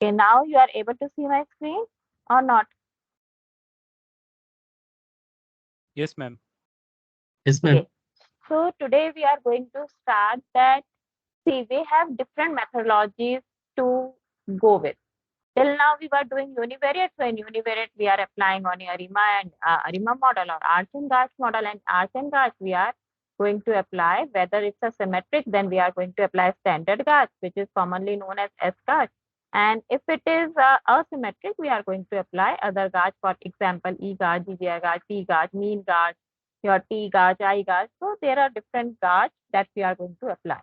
Okay, now you are able to see my screen or not? Yes, ma'am. Yes, ma'am. Okay, so today we are going to start that. See, we have different methodologies to go with. Till now, we were doing univariate. So in univariate, we are applying only ARIMA and ARIMA model or arch and gauge model. And arch and gauge, we are going to apply whether it's a symmetric, then we are going to apply standard gauge, which is commonly known as S gauge. And if it is asymmetric, we are going to apply other gauge, for example, E gauge, GGI gauge, P gauge, mean gauge, your T gauge, I gauge. So there are different gauge that we are going to apply.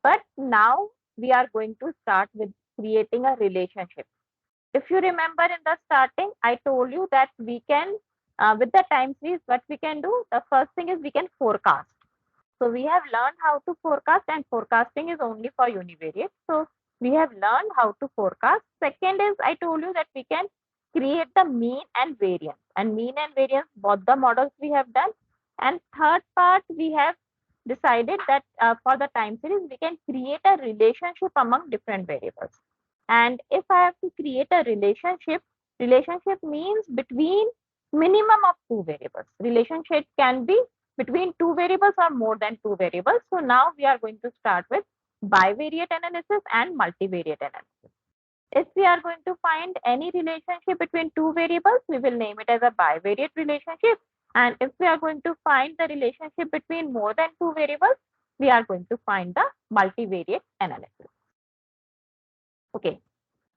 But now we are going to start with creating a relationship. If you remember in the starting, I told you that we can, with the time series, what we can do, the first thing is we can forecast. So we have learned how to forecast, and forecasting is only for univariate. So we have learned how to forecast. Second is I told you that we can create the mean and variance. And mean and variance, both the models we have done. And third part, we have decided that for the time series, we can create a relationship among different variables. And if I have to create a relationship means between minimum of two variables. Relationship can be between two variables or more than two variables. So now we are going to start with bivariate analysis and multivariate analysis. If we are going to find any relationship between two variables, we will name it as a bivariate relationship. And if we are going to find the relationship between more than two variables, we are going to find the multivariate analysis. Okay.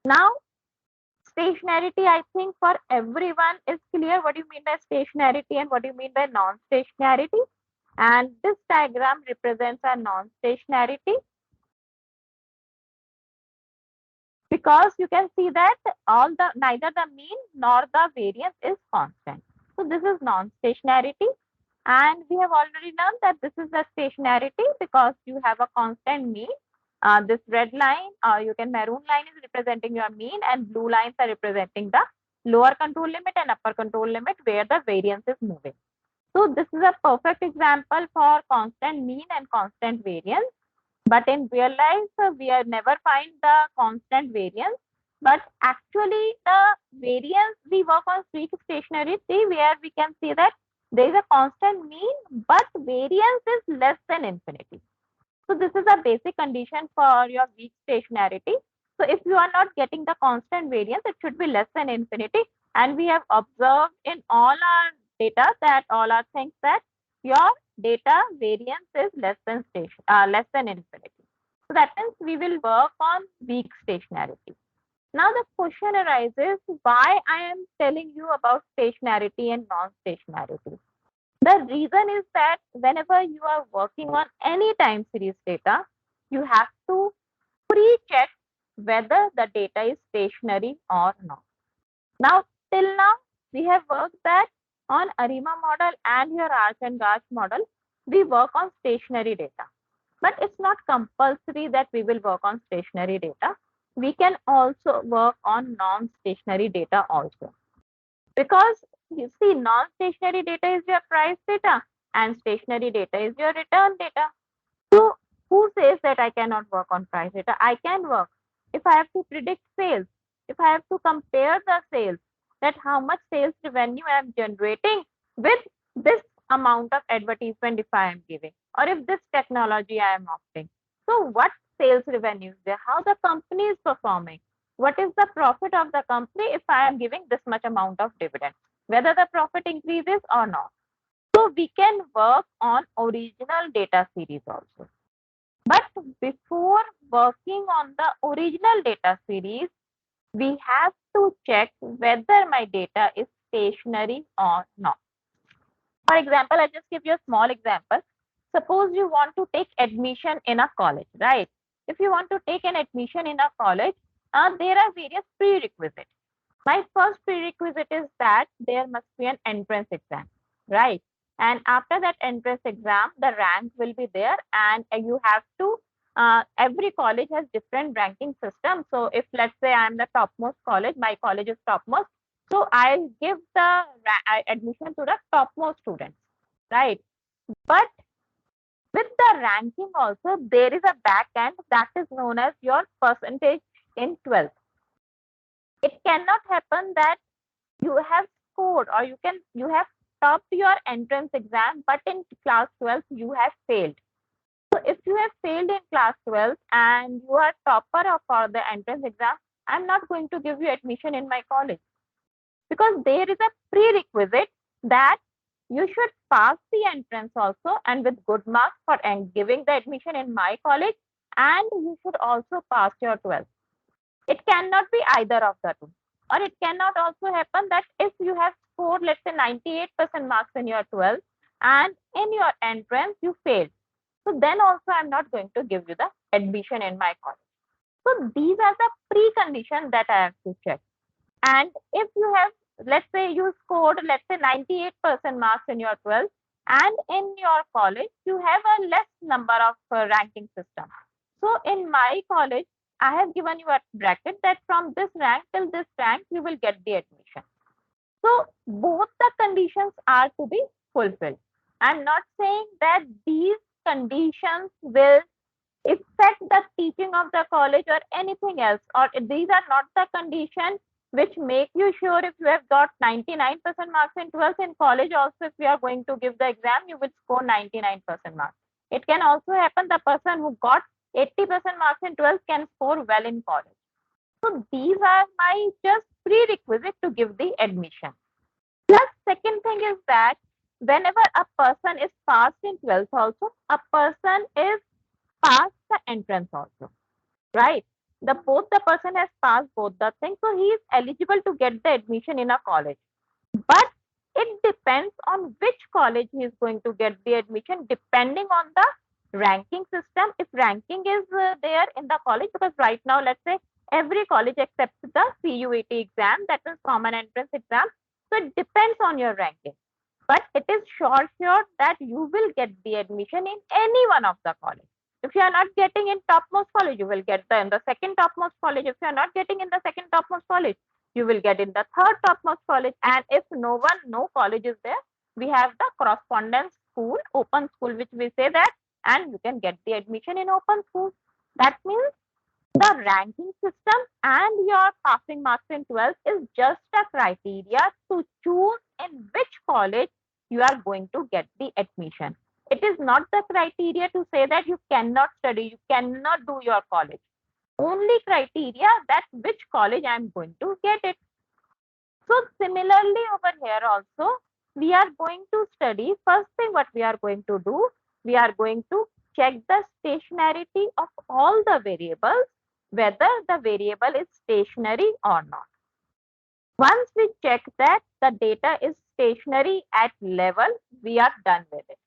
Now, stationarity, I think for everyone is clear what you mean by stationarity and what you mean by non-stationarity. And this diagram represents a non-stationarity because you can see that all the neither the mean nor the variance is constant. So this is non-stationarity. And we have already learned that this is the stationarity because you have a constant mean. This red line, or you can maroon line, is representing your mean, and blue lines are representing the lower control limit and upper control limit where the variance is moving. So this is a perfect example for constant mean and constant variance. But in real life, we are never find the constant variance. But actually, the variance we work on weak stationarity where we can see that there is a constant mean, but variance is less than infinity. So this is a basic condition for your weak stationarity. So if you are not getting the constant variance, it should be less than infinity. And we have observed in all our data that all our things that your data variance is less than infinity. So that means we will work on weak stationarity. Now the question arises why I am telling you about stationarity and non-stationarity. The reason is that whenever you are working on any time series data, you have to pre-check whether the data is stationary or not. Now, till now, we have worked that on ARIMA model and your arch and gauge model, we work on stationary data. But it's not compulsory that we will work on stationary data. We can also work on non-stationary data also. Because you see, non-stationary data is your price data and stationary data is your return data. So who says that I cannot work on price data? I can work. If I have to predict sales, if I have to compare the sales, that how much sales revenue I am generating with this amount of advertisement if I am giving, or if this technology I am opting. So what sales revenue is there? How the company is performing? What is the profit of the company if I am giving this much amount of dividend? Whether the profit increases or not. So we can work on original data series also. But before working on the original data series, we have to check whether my data is stationary or not. For example, I'll just give you a small example. Suppose you want to take admission in a college, right? If you want to take an admission in a college, there are various prerequisites. My first prerequisite is that there must be an entrance exam, right? And after that entrance exam, the rank will be there, and you have to. Every college has different ranking system. So if let's say I'm the topmost college, my college is topmost, so I'll give the admission to the topmost students, right? But with the ranking also, there is a back end that is known as your percentage in 12th. It cannot happen that you have scored or you have topped your entrance exam, but in class 12 you have failed. So if you have failed in class 12 and you are topper of for the entrance exam, I'm not going to give you admission in my college, because there is a prerequisite that you should pass the entrance also and with good marks for and giving the admission in my college, and you should also pass your 12th. It cannot be either of the two. Or it cannot also happen that if you have scored, let's say, 98% marks in your 12th and in your entrance you failed. So then also I'm not going to give you the admission in my college. So these are the preconditions that I have to check. And if you have, let's say, you scored, let's say, 98% marks in your 12th, and in your college, you have a less number of ranking system. So in my college, I have given you a bracket that from this rank till this rank, you will get the admission. So both the conditions are to be fulfilled. I'm not saying that these conditions will affect the teaching of the college or anything else, or these are not the conditions which make you sure if you have got 99% marks in 12th in college also, if you are going to give the exam you will score 99% marks. It can also happen the person who got 80% marks in 12th can score well in college. So these are my just prerequisite to give the admission. Plus second thing is that whenever a person is passed in 12th also, a person is passed the entrance also, right? Both the person has passed both the things, so he is eligible to get the admission in a college. But it depends on which college he is going to get the admission, depending on the ranking system. If ranking is there in the college, because right now, let's say every college accepts the CUET exam, that is common entrance exam. So it depends on your ranking. But it is sure that you will get the admission in any one of the college. If you are not getting in topmost college, you will get in the second topmost college. If you are not getting in the second topmost college, you will get in the third topmost college. And if no college is there, we have the correspondence school, open school, which we say that, and you can get the admission in open school. That means the ranking system and your passing marks in 12th is just a criteria to choose in which college you are going to get the admission. It is not the criteria to say that you cannot study, you cannot do your college. Only criteria that which college I am going to get it. So similarly over here also, we are going to study, first thing what we are going to do, we are going to check the stationarity of all the variables, whether the variable is stationary or not. Once we check that the data is stationary at level, we are done with it.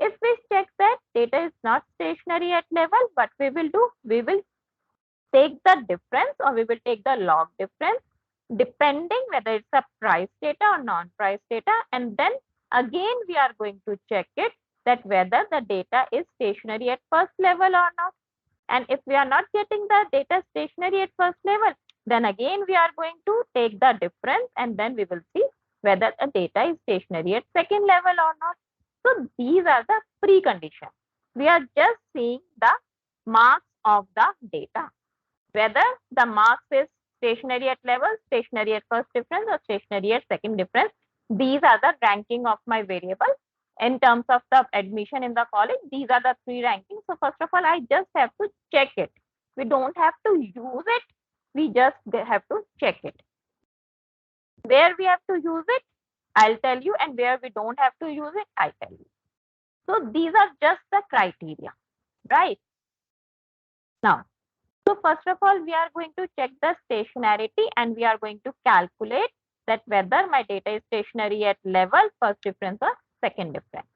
If we check that data is not stationary at level, what we will do, we will take the difference or we will take the log difference depending whether it's a price data or non-price data, and then again we are going to check it that whether the data is stationary at first level or not. And if we are not getting the data stationary at first level, then again we are going to take the difference and then we will see whether the data is stationary at second level or not. So these are the preconditions. We are just seeing the marks of the data, whether the marks is stationary at level, stationary at first difference, or stationary at second difference. These are the ranking of my variable. In terms of the admission in the college, these are the three rankings. So first of all, I just have to check it. We don't have to use it. We just have to check it. Where we have to use it, I'll tell you, and where we don't have to use it, I tell you. So these are just the criteria, right? Now, so first of all, we are going to check the stationarity and we are going to calculate that whether my data is stationary at level, first difference or second difference.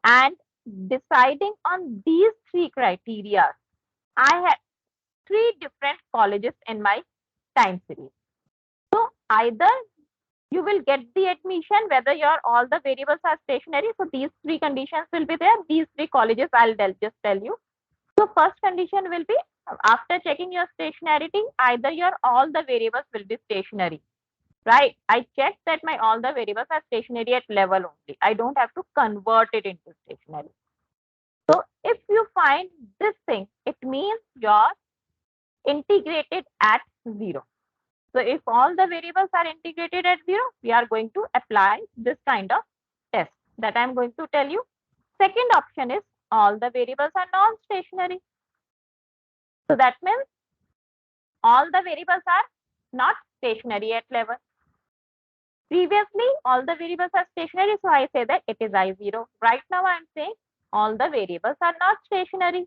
And deciding on these three criteria, I had three different colleges in my time series. So either you will get the admission whether your all the variables are stationary. So these three conditions will be there. These three colleges I'll just tell you. So first condition will be after checking your stationarity, either your all the variables will be stationary, right? I checked that my all the variables are stationary at level only. I don't have to convert it into stationary. So if you find this thing, it means you're integrated at 0. So if all the variables are integrated at 0, we are going to apply this kind of test that I am going to tell you. Second option is all the variables are non-stationary. So that means all the variables are not stationary at level. Previously, all the variables are stationary, so I say that it is I0. Right now, I am saying all the variables are not stationary.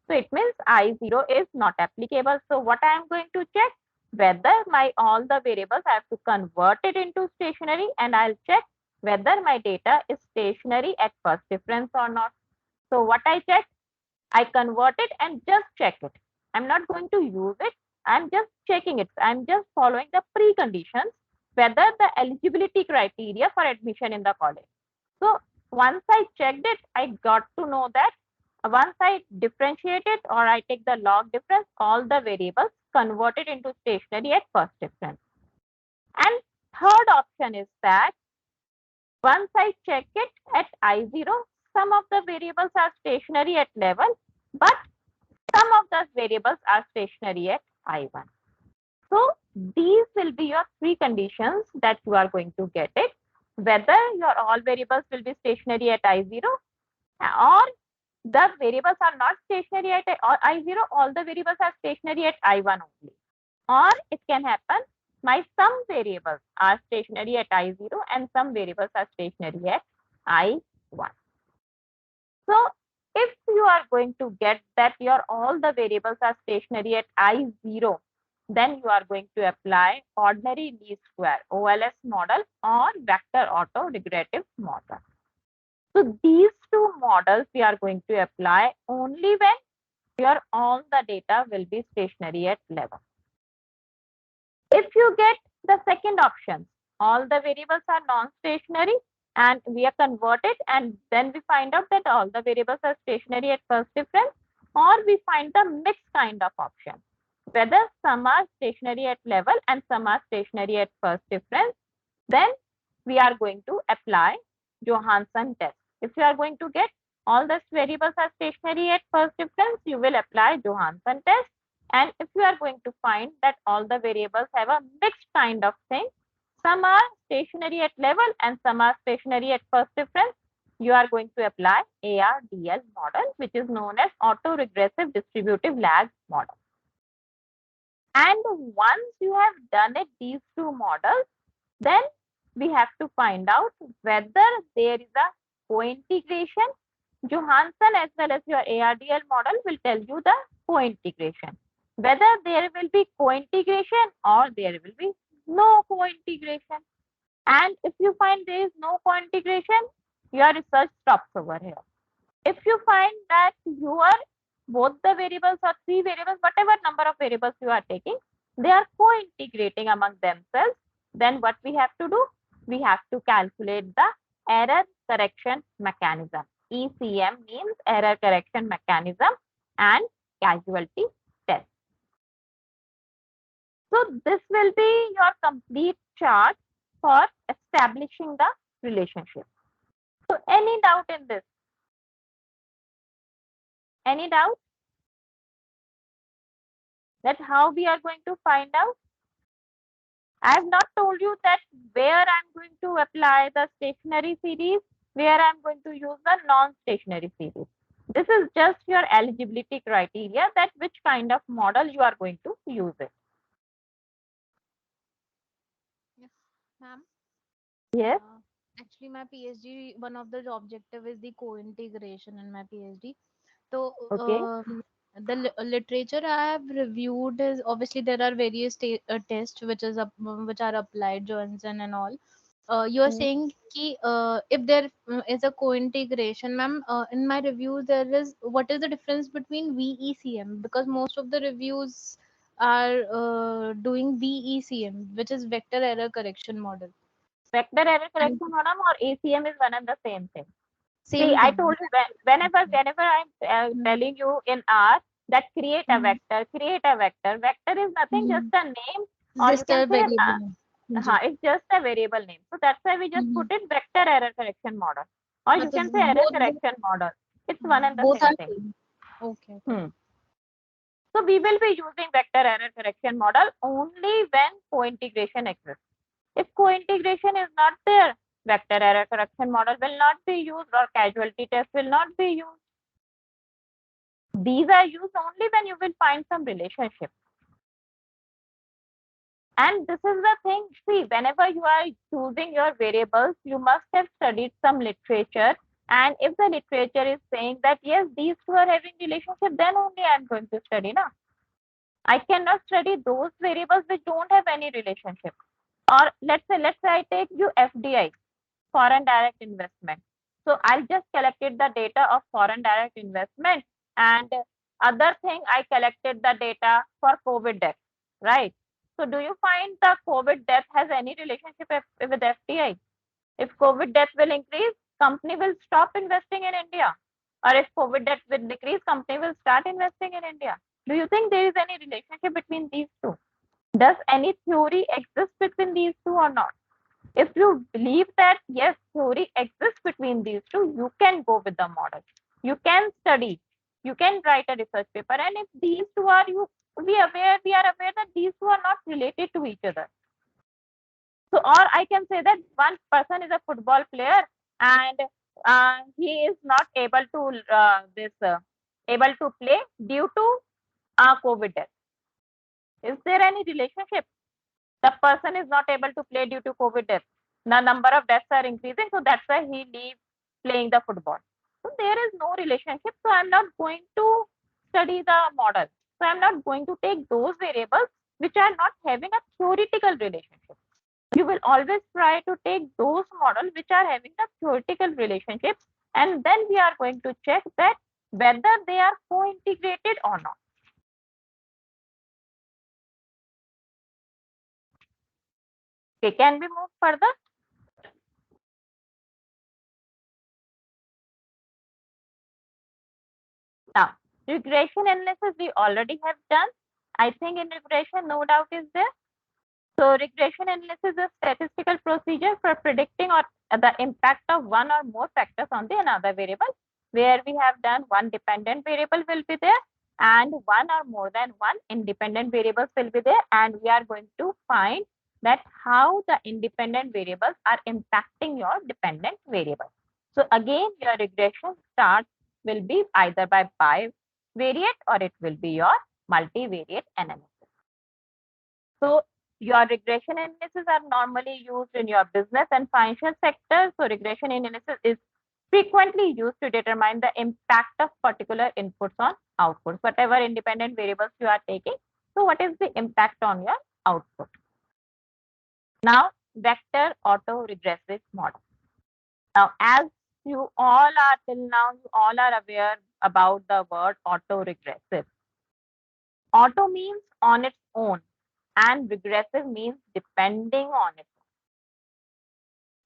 So it means I0 is not applicable. So what I am going to check? Whether my all the variables I have to convert it into stationary, and I'll check whether my data is stationary at first difference or not. So what I check? I convert it and just check it. I'm not going to use it. I'm just checking it. I'm just following the preconditions, whether the eligibility criteria for admission in the college. So once I checked it, I got to know that once I differentiate it or I take the log difference, all the variables converted into stationary at first difference. And third option is that once I check it at I0, some of the variables are stationary at level, but some of those variables are stationary at I1. So these will be your three conditions that you are going to get it, whether your all variables will be stationary at I0 or the variables are not stationary at I0, all the variables are stationary at I1 only. Or it can happen, my some variables are stationary at I0 and some variables are stationary at I1. So if you are going to get that your all the variables are stationary at I0, then you are going to apply ordinary least square OLS model or vector autoregressive model. So these two models we are going to apply only when your all the data will be stationary at level. If you get the second option, all the variables are non-stationary and we are converted and then we find out that all the variables are stationary at first difference, or we find the mixed kind of option, whether some are stationary at level and some are stationary at first difference, then we are going to apply Johansson test. If you are going to get all the variables are stationary at first difference, you will apply Johansson test. And if you are going to find that all the variables have a mixed kind of thing, some are stationary at level and some are stationary at first difference, you are going to apply ARDL model, which is known as autoregressive distributive lag model. And once you have done it, these two models, then we have to find out whether there is a co-integration. Johansson as well as your ARDL model will tell you the co-integration, whether there will be co-integration or there will be no co-integration. And if you find there is no co-integration, your research stops over here. If you find that your both the variables or three variables, whatever number of variables you are taking, they are co-integrating among themselves, then what we have to do? We have to calculate the error correction mechanism. ECM means error correction mechanism and casualty test. So this will be your complete chart for establishing the relationship. So any doubt in this? Any doubt that how we are going to find out? I have not told you that where I'm going to apply the stationary series, where I'm going to use the non-stationary series. This is just your eligibility criteria, that which kind of model you are going to use it. Yes, ma'am. Yes. Actually, my PhD, one of the objective is the co-integration in my PhD. So, Okay. the literature I have reviewed is obviously there are various tests which are applied, Johnson and all. You are Mm. saying कि, if there is a co-integration, ma'am, in my review there is what is the difference between VECM, because most of the reviews are doing VECM, which is vector error correction model. Vector error And correction model or ACM is one and the same thing. See, same I thing. told you whenever Okay. I'm Mm. telling you in R that create a Mm. vector, create a vector. Vector is nothing, just Mm. a name, or you Just can a say variable. Ji. it's just a variable name. So that's why we just put Mhm. it vector error correction model, or you can say मतलब error both correction model. It's one and the both same are thing. same. Okay, okay. Hmm. So we will be using vector error correction model only when co-integration exists. If co-integration is not there, vector error correction model will not be used or casualty test will not be used. These are used only when you will find some relationship. And this is the thing, see, whenever you are choosing your variables, you must have studied some literature. And if the literature is saying that, yes, these two are having relationship, then only I'm going to study now. I cannot study those variables which don't have any relationship. Or let's say I take you FDI, foreign direct investment. So I'll just collected the data of foreign direct investment, and other thing I collected the data for COVID death, right? So do you find the COVID death has any relationship with FDI? If COVID death will increase, company will stop investing in India. Or if COVID death will decrease, company will start investing in India. Do you think there is any relationship between these two? Does any theory exist between these two or not? If you believe that yes, theory exists between these two, you can go with the model. You can study. You can write a research paper. And if these two are we are aware that these two are not related to each other. So, or I can say that one person is a football player and he is not able to able to play due to COVID death. Is there any relationship? The person is not able to play due to COVID death. The number of deaths are increasing, so that's why he leaves playing the football. So there is no relationship. So I'm not going to study the model. So I'm not going to take those variables which are not having a theoretical relationship. You will always try to take those models which are having the theoretical relationship, and then we are going to check that whether they are co-integrated or not. Okay, can we move further? Now, regression analysis we already have done. I think in regression, no doubt is there. So regression analysis is a statistical procedure for predicting or the impact of one or more factors on the another variable, where we have done one dependent variable will be there and one or more than one independent variables will be there, and we are going to find that how the independent variables are impacting your dependent variable. So again, your regression start will be either by bivariate or it will be your multivariate analysis. So your regression analysis are normally used in your business and financial sector. So regression analysis is frequently used to determine the impact of particular inputs on outputs, whatever independent variables you are taking. So what is the impact on your output? Now, vector autoregressive model. Now, as you all are till now, you all are aware about the word autoregressive. Auto means on its own and regressive means depending on it.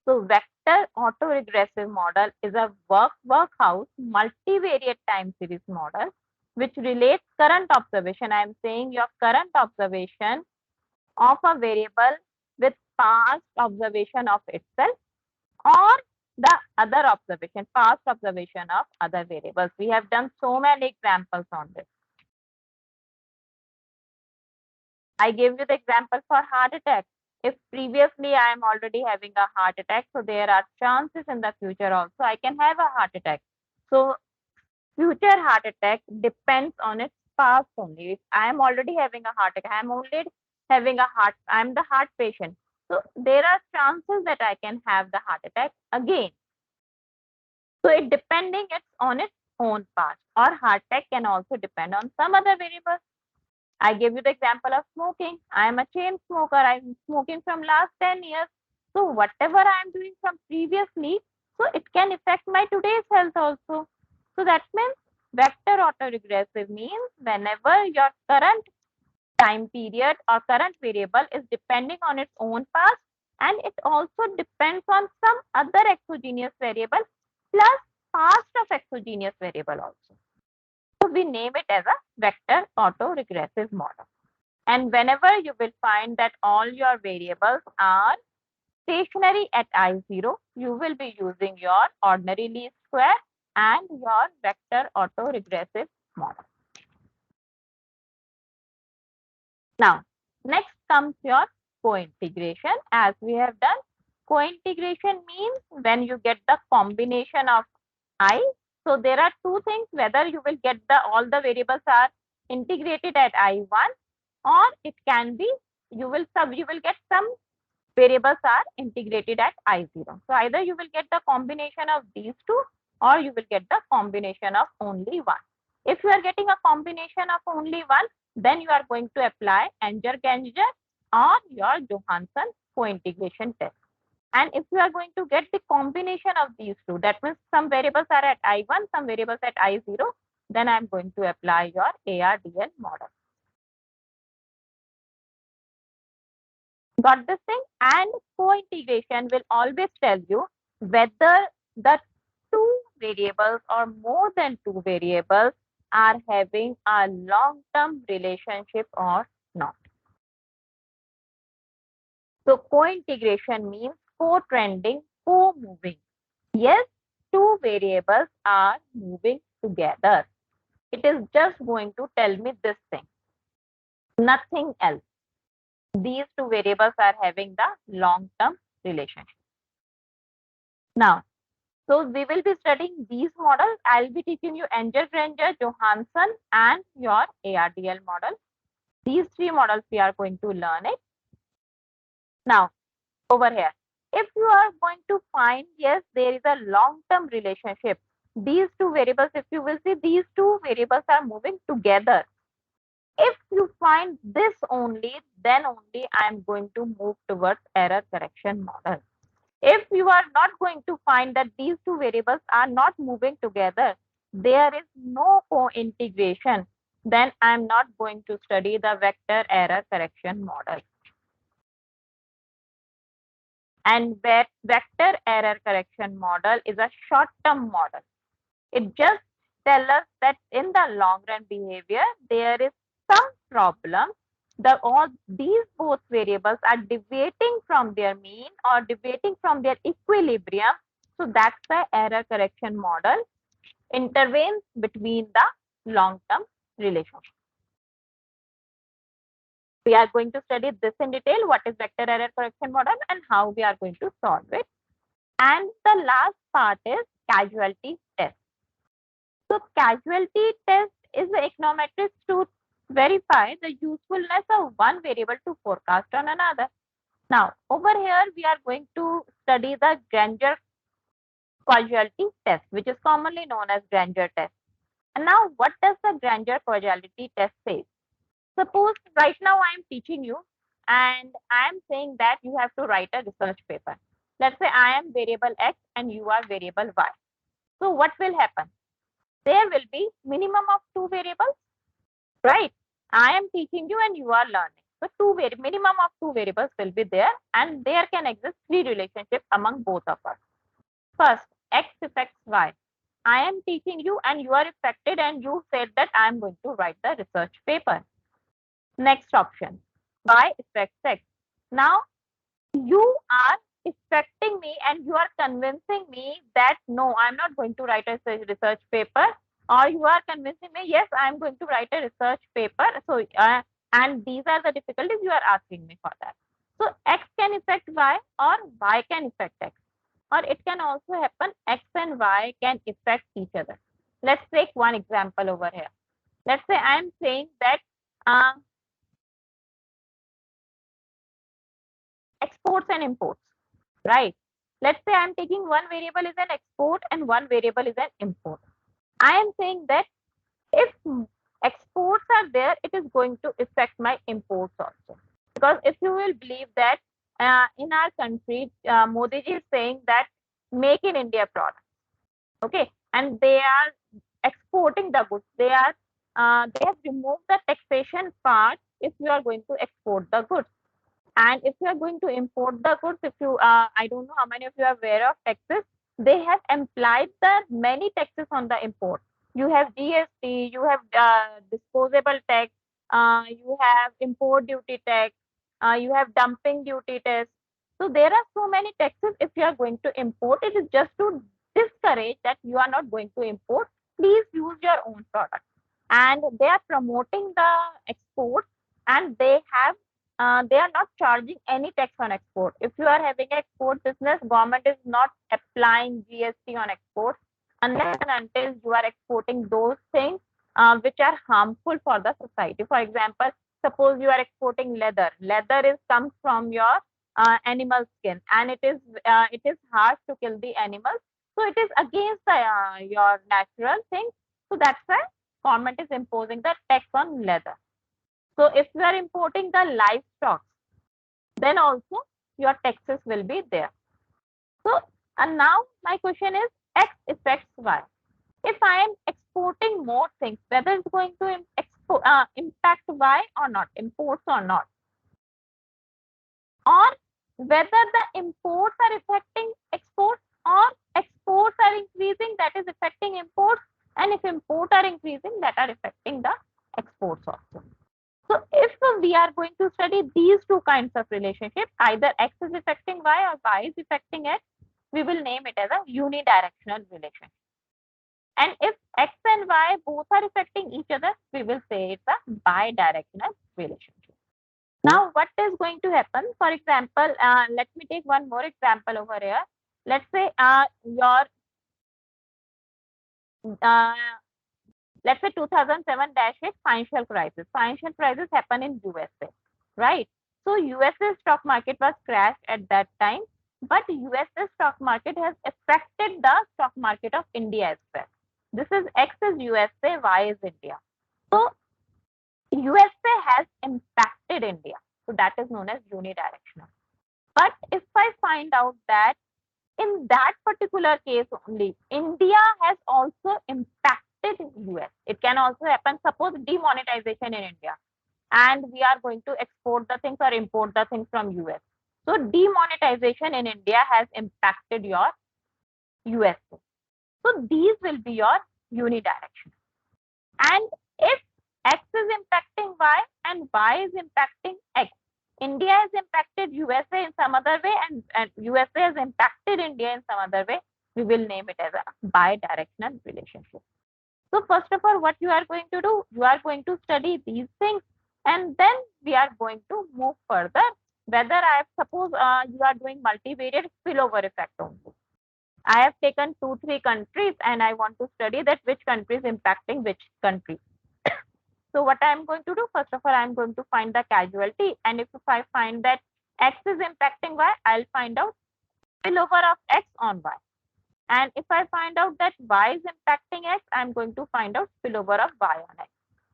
So vector autoregressive model is a workhouse multivariate time series model which relates current observation. I am saying your current observation of a variable with past observation of itself or the other observation, past observation of other variables. We have done so many examples on this. I gave you the example for heart attack. If previously I am already having a heart attack, so there are chances in the future also I can have a heart attack. So future heart attack depends on its past only. If I am already having a heart attack, I am only having a heart, I am the heart patient. So there are chances that I can have the heart attack again. So it depending it's on its own past, or heart attack can also depend on some other variables. I gave you the example of smoking. I am a chain smoker. I'm smoking from last 10 years. So whatever I am doing from previously, so it can affect my today's health also. So that means vector autoregressive means whenever your current time period or current variable is depending on its own past, and it also depends on some other exogenous variable plus past of exogenous variable also. So we name it as a vector autoregressive model. And whenever you will find that all your variables are stationary at I0, you will be using your ordinary least square and your vector autoregressive model. Now, next comes your co-integration. As we have done, co-integration means when you get the combination of I. So there are two things, whether you will get the all the variables are integrated at I1, or it can be you will get some variables are integrated at I0. So either you will get the combination of these two, or you will get the combination of only one. If you are getting a combination of only one, then you are going to apply Anger-Ganger or your Johansson co-integration test. And if you are going to get the combination of these two, that means some variables are at I1, some variables at I0, then I'm going to apply your ARDL model. Got this thing? And co-integration will always tell you whether the two variables or more than two variables are having a long-term relationship or not. So co-integration means co-trending, co-moving. Yes, two variables are moving together. It is just going to tell me this thing, nothing else. These two variables are having the long-term relationship. Now, so we will be studying these models. I'll be teaching you Anger-Granger, Johansson, and your ARDL model. These three models we are going to learn it. Now, over here, if you are going to find, yes, there is a long-term relationship. These two variables, if you will see, these two variables are moving together. If you find this only, then only I am going to move towards error correction model. If you are not going to find that these two variables are not moving together, there is no co-integration, then I am not going to study the vector error correction model. And vector error correction model is a short-term model. It just tells us that in the long run behavior, there is some problem. All these both variables are deviating from their mean or deviating from their equilibrium. So that's the error correction model intervenes between the long-term relationship. We are going to study this in detail, what is vector error correction model and how we are going to solve it. And the last part is causality test. So causality test is the econometrics to verify the usefulness of one variable to forecast on another. Now, over here, we are going to study the Granger causality test, which is commonly known as Granger test. And now, what does the Granger causality test say? Suppose right now I am teaching you and I am saying that you have to write a research paper. Let's say I am variable X and you are variable Y. So what will happen? There will be minimum of two variables, right? I am teaching you and you are learning. So minimum of two variables will be there and there can exist three relationships among both of us. First, X affects Y. I am teaching you and you are affected and you said that I am going to write the research paper. Next option, Y affects X. Now, you are affecting me and you are convincing me that no, I'm not going to write a research paper, or you are convincing me, yes, I'm going to write a research paper. So, and these are the difficulties you are asking me for that. So, X can affect Y or Y can affect X. Or it can also happen X and Y can affect each other. Let's take one example over here. Let's say I'm saying that uh, exports and imports, right? Let's say I'm taking one variable is an export and one variable is an import. I am saying that if exports are there, it is going to affect my imports also. Because if you will believe that in our country, Modi ji is saying that make in India product, okay, and they are exporting the goods. They have removed the taxation part if you are going to export the goods. And if you are going to import the goods, if you, I don't know how many of you are aware of taxes, they have implied the many taxes on the import. You have GST, you have disposable tax, you have import duty tax, you have dumping duty tax. So there are so many taxes if you are going to import. It is just to discourage that you are not going to import. Please use your own product. And they are promoting the export and they are not charging any tax on export. If you are having export business, government is not applying GST on export unless and until you are exporting those things which are harmful for the society. For example, suppose you are exporting leather. Leather is comes from your animal skin, and it is harsh to kill the animals, so it is against your natural thing. So that's why government is imposing the tax on leather. So if you are importing the livestock, then also your taxes will be there. So, and now my question is X affects Y. If I am exporting more things, whether it's going to impact Y or not, imports or whether the imports are affecting exports, or exports are increasing, that is affecting imports, and if imports are increasing, that are affecting the exports also. So if we are going to study these two kinds of relationship, either X is affecting Y or Y is affecting X, we will name it as a unidirectional relationship. And if X and Y both are affecting each other, we will say it's a bidirectional relationship. Now, what is going to happen? For example, let me take one more example over here. Let's say your uh, let's say 2007-8 financial crisis. Financial crisis happened in USA, right? So USA stock market was crashed at that time, but USA stock market has affected the stock market of India as well. This is X is USA, Y is India. So USA has impacted India. So that is known as unidirectional. But if I find out that in that particular case only, India has also impacted US. It can also happen, suppose demonetization in India, and we are going to export the things or import the things from US. So demonetization in India has impacted your USA. So these will be your unidirectional. And if X is impacting Y and Y is impacting X, India has impacted USA in some other way, and USA has impacted India in some other way, we will name it as a bidirectional relationship. So first of all, what you are going to do, you are going to study these things, and then we are going to move further. Whether I suppose you are doing multivariate spillover effect only. I have taken 2, 3 countries, and I want to study that which country is impacting which country. So what I'm going to do, first of all, I'm going to find the casualty. And if I find that X is impacting Y, I'll find out spillover of X on Y. And if I find out that Y is impacting X, I'm going to find out spillover of Y on X.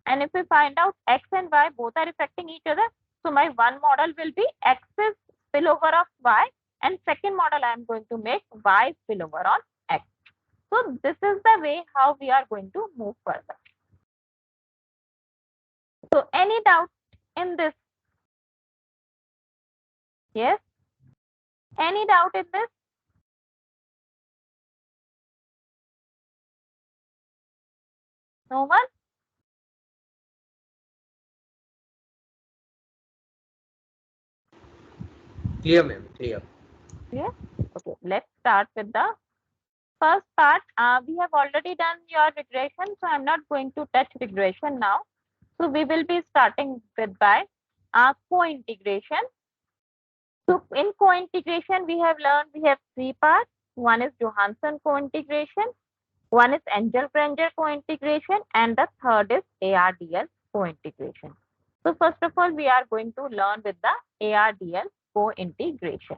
And if we find out X and Y both are affecting each other, so my one model will be X is spillover of Y, and second model I'm going to make Y spillover on X. So this is the way how we are going to move further. So any doubt in this? Yes? Any doubt in this? No one? Clear, ma'am. Clear. Yes? Okay, let's start with the first part. We have already done your regression, so I'm not going to touch regression now. So we will be starting with by co-integration. So in co-integration, we have learned we have three parts. One is Johansson co-integration, one is Engel-Granger co-integration, and the third is ARDL co-integration. So first of all, we are going to learn with the ARDL co-integration.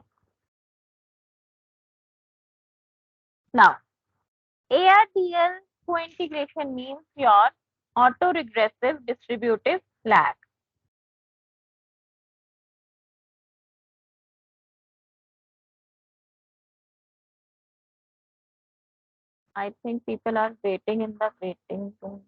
Now, ARDL co-integration means your autoregressive distributive lag. I think people are waiting in the waiting room.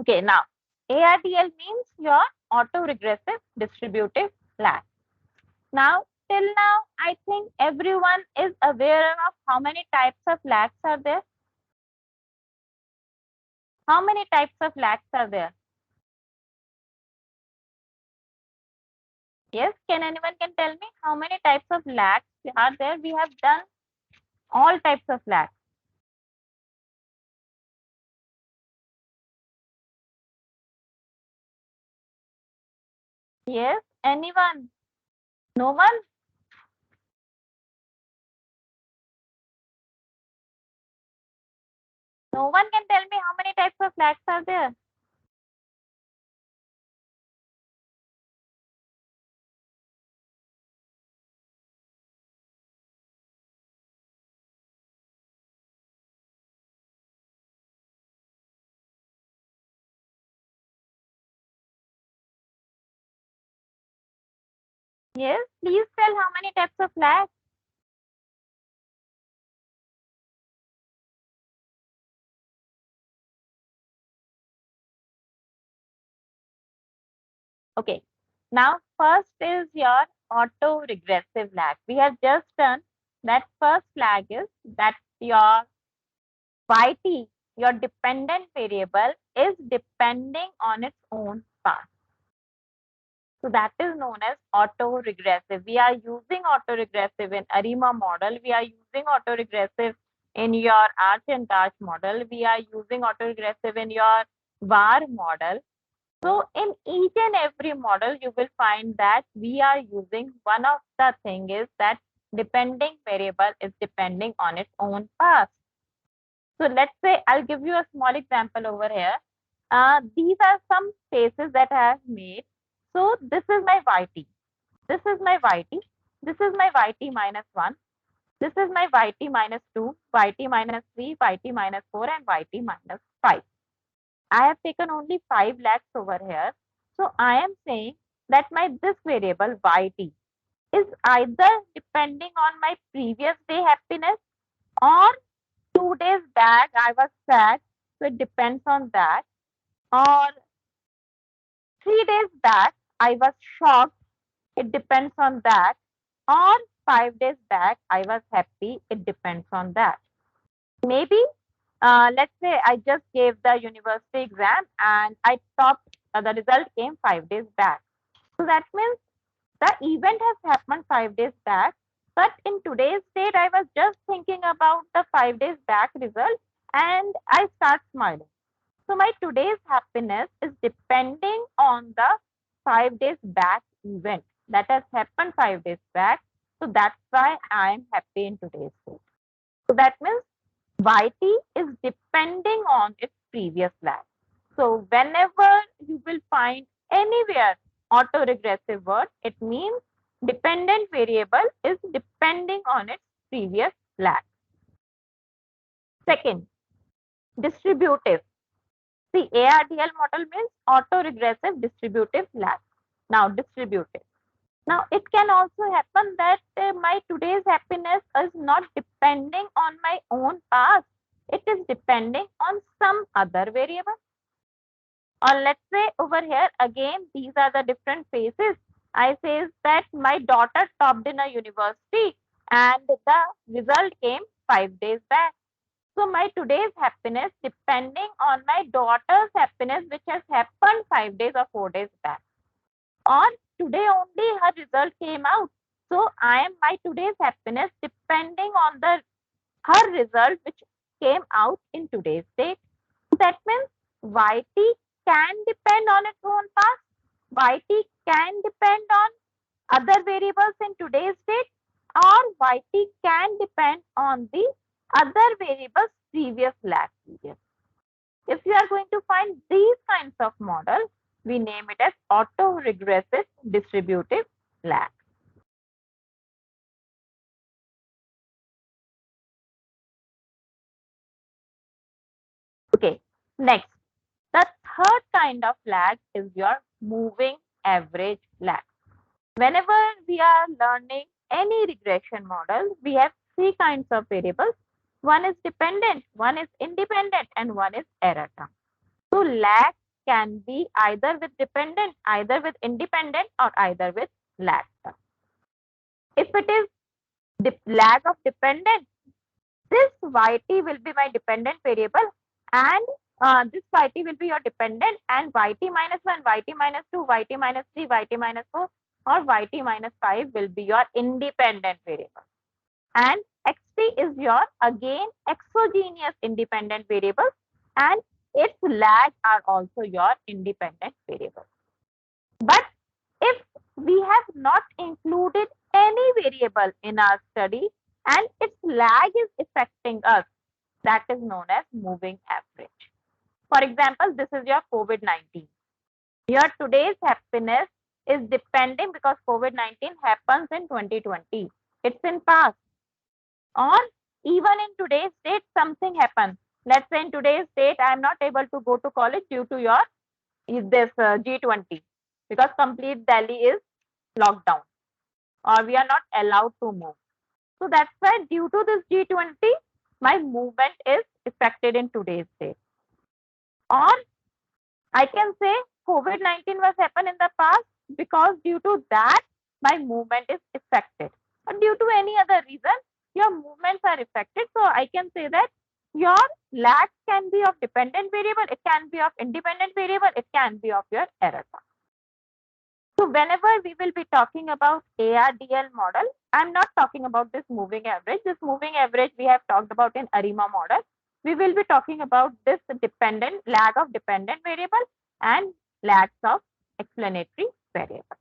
Okay, now ARDL means your autoregressive distributive lag. Now, till now, I think everyone is aware of how many types of lags are there. How many types of lags are there? Yes, can anyone can tell me how many types of lags are there? We have done all types of lags. Yes, anyone? No one? No one can tell me how many types of lags are there? Yes, please tell how many types of lags. Okay. Now, first is your auto-regressive lag. We have just done that first lag is that your YT, your dependent variable, is depending on its own path. So that is known as auto-regressive. We are using auto-regressive in ARIMA model. We are using auto-regressive in your Arch and Dash model. We are using auto-regressive in your VAR model. So in each and every model, you will find that we are using one of the thing is that depending variable is depending on its own path. So let's say I'll give you a small example over here. These are some spaces that I have made. So this is my YT. This is my YT. This is my YT minus 1. This is my YT minus 2, YT minus 3, YT minus 4, and YT minus 5. I have taken only 5 lakhs over here. So I am saying that my this variable YT is either depending on my previous day happiness or 2 days back I was sad. So it depends on that. Or 3 days back I was shocked. It depends on that. Or 5 days back I was happy. It depends on that. Maybe let's say I just gave the university exam and I topped, the result came 5 days back. So that means the event has happened 5 days back. But in today's date, I was just thinking about the 5 days back result and I start smiling. So my today's happiness is depending on the 5 days back event that has happened 5 days back. So that's why I am happy in today's date. So that means YT is depending on its previous lag. So whenever you will find anywhere autoregressive word, it means dependent variable is depending on its previous lag. Second, distributive. See, ARDL model means autoregressive distributive lag. Now, distributive. Now, it can also happen that my today's happiness is not depending on my own past. It is depending on some other variable. Or let's say over here, again, these are the different phases. I says that my daughter topped in a university and the result came 5 days back. So my today's happiness depending on my daughter's happiness, which has happened 5 days or 4 days back. Or today only her result came out. So I am my today's happiness depending on the her result which came out in today's date. That means YT can depend on its own past. YT can depend on other variables in today's date, or YT can depend on the other variables previous lag period. If you are going to find these kinds of models, we name it as auto-regressive distributive lag. Okay, next. The third kind of lag is your moving average lag. Whenever we are learning any regression model, we have three kinds of variables. One is dependent, one is independent, and one is error term. So lag can be either with dependent, either with independent, or either with lag term. If it is lag of dependent, this yt will be my dependent variable, and this yt will be your dependent, and yt minus 1, yt minus 2, yt minus 3, yt minus 4, or yt minus 5 will be your independent variable. And xt is your, again, exogenous independent variable, and its lag are also your independent variable. But if we have not included any variable in our study and its lag is affecting us, that is known as moving average. For example, this is your COVID-19. Your today's happiness is depending because COVID-19 happens in 2020. It's in past. Or even in today's date, something happens. Let's say in today's date, I am not able to go to college due to your this G20 because complete Delhi is locked down or we are not allowed to move. So that's why due to this G20, my movement is affected in today's date. Or I can say COVID-19 was happened in the past because due to that, my movement is affected. Or due to any other reason, your movements are affected. So I can say that your lag can be of dependent variable, it can be of independent variable, it can be of your error term. So whenever we will be talking about ARDL model, I'm not talking about this moving average. This moving average we have talked about in ARIMA model. We will be talking about this dependent lag of dependent variable and lags of explanatory variable.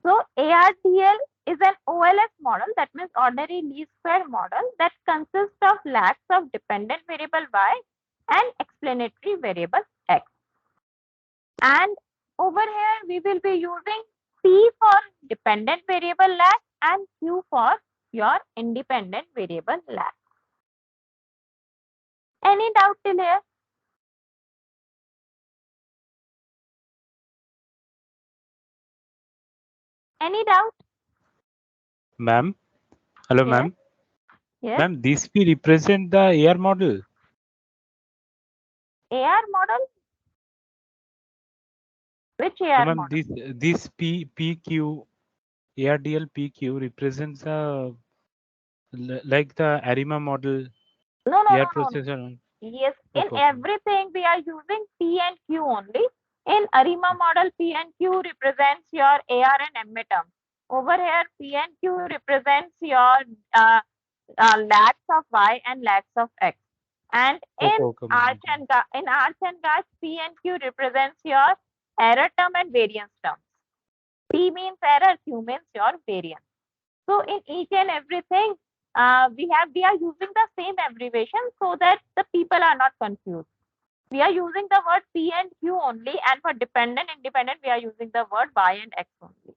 So ARDL is an OLS model, that means ordinary least square model, that consists of lags of dependent variable y and explanatory variable x. And over here we will be using P for dependent variable lag and Q for your independent variable lag. Any doubt till here? Any doubt? Ma'am. Hello, Yes. ma'am. Yes. Ma'am, these P represent the AR model. AR model? Which So, AR ma'am, model? this PQ, ARDL PQ represents like the ARIMA model, No. AR processor. Yes, in Okay. everything we are using P and Q only. In ARIMA model, P and Q represents your AR and MA term. Over here, P and Q represents your lags of Y and lags of X. And in Okay, Arch ma'am. and Gauss, P and Q represents your error term and variance term. P means error, Q means your variance. So in each and everything, we are using the same abbreviation so that the people are not confused. We are using the word P and Q only, and for dependent, independent, we are using the word Y and X only.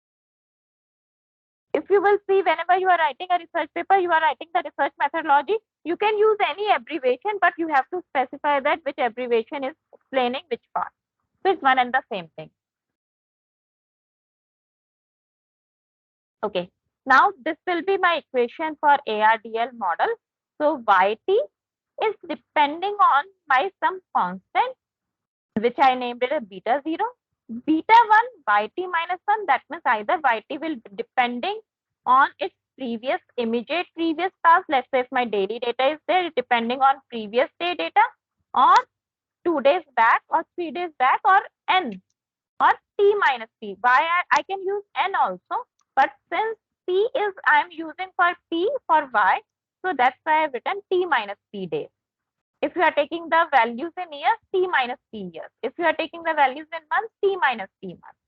If you will see, whenever you are writing a research paper, you are writing the research methodology, you can use any abbreviation, but you have to specify that which abbreviation is explaining which part. So it's one and the same thing. Okay. Now this will be my equation for ARDL model. So YT is depending on my some constant, which I named it as beta 0. Beta 1, YT minus 1, that means either YT will be depending on its immediate previous past. Let's say if my daily data is there, depending on previous day data, or 2 days back, or 3 days back, or N, or T minus P. I can use N also, but since P is I'm using for P for Y, so that's why I've written T minus P days. If you are taking the values in years, T minus P years. If you are taking the values in months, T minus P months.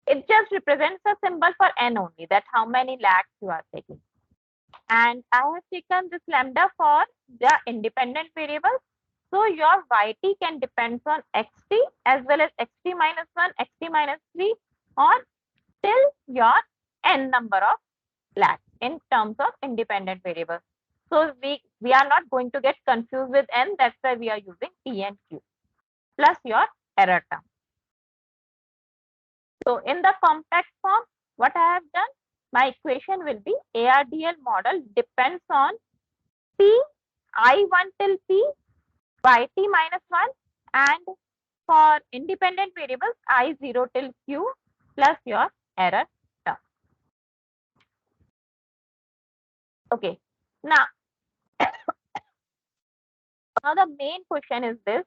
It just represents a symbol for N only, that how many lakhs you are taking. And I have taken this lambda for the independent variables. So your YT can depend on XT as well as XT minus 1, XT minus 3, or till your N number of lakhs in terms of independent variables. So we are not going to get confused with N. That's why we are using P and Q plus your error term. So in the compact form, what I have done, my equation will be ARDL model depends on P, I1 till P, yt minus 1, and for independent variables I0 till q plus your error term. Okay. Now the main question is this.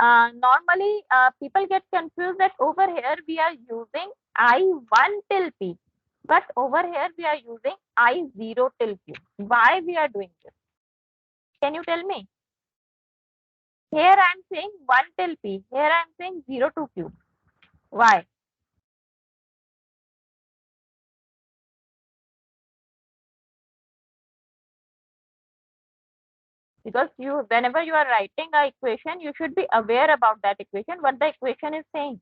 Normally, people get confused that over here we are using I1 till P, but over here we are using I0 till Q. Why we are doing this? Can you tell me? Here I am saying 1 till P. Here I am saying 0 to Q. Why? Because whenever you are writing a equation, you should be aware about that equation, what the equation is saying.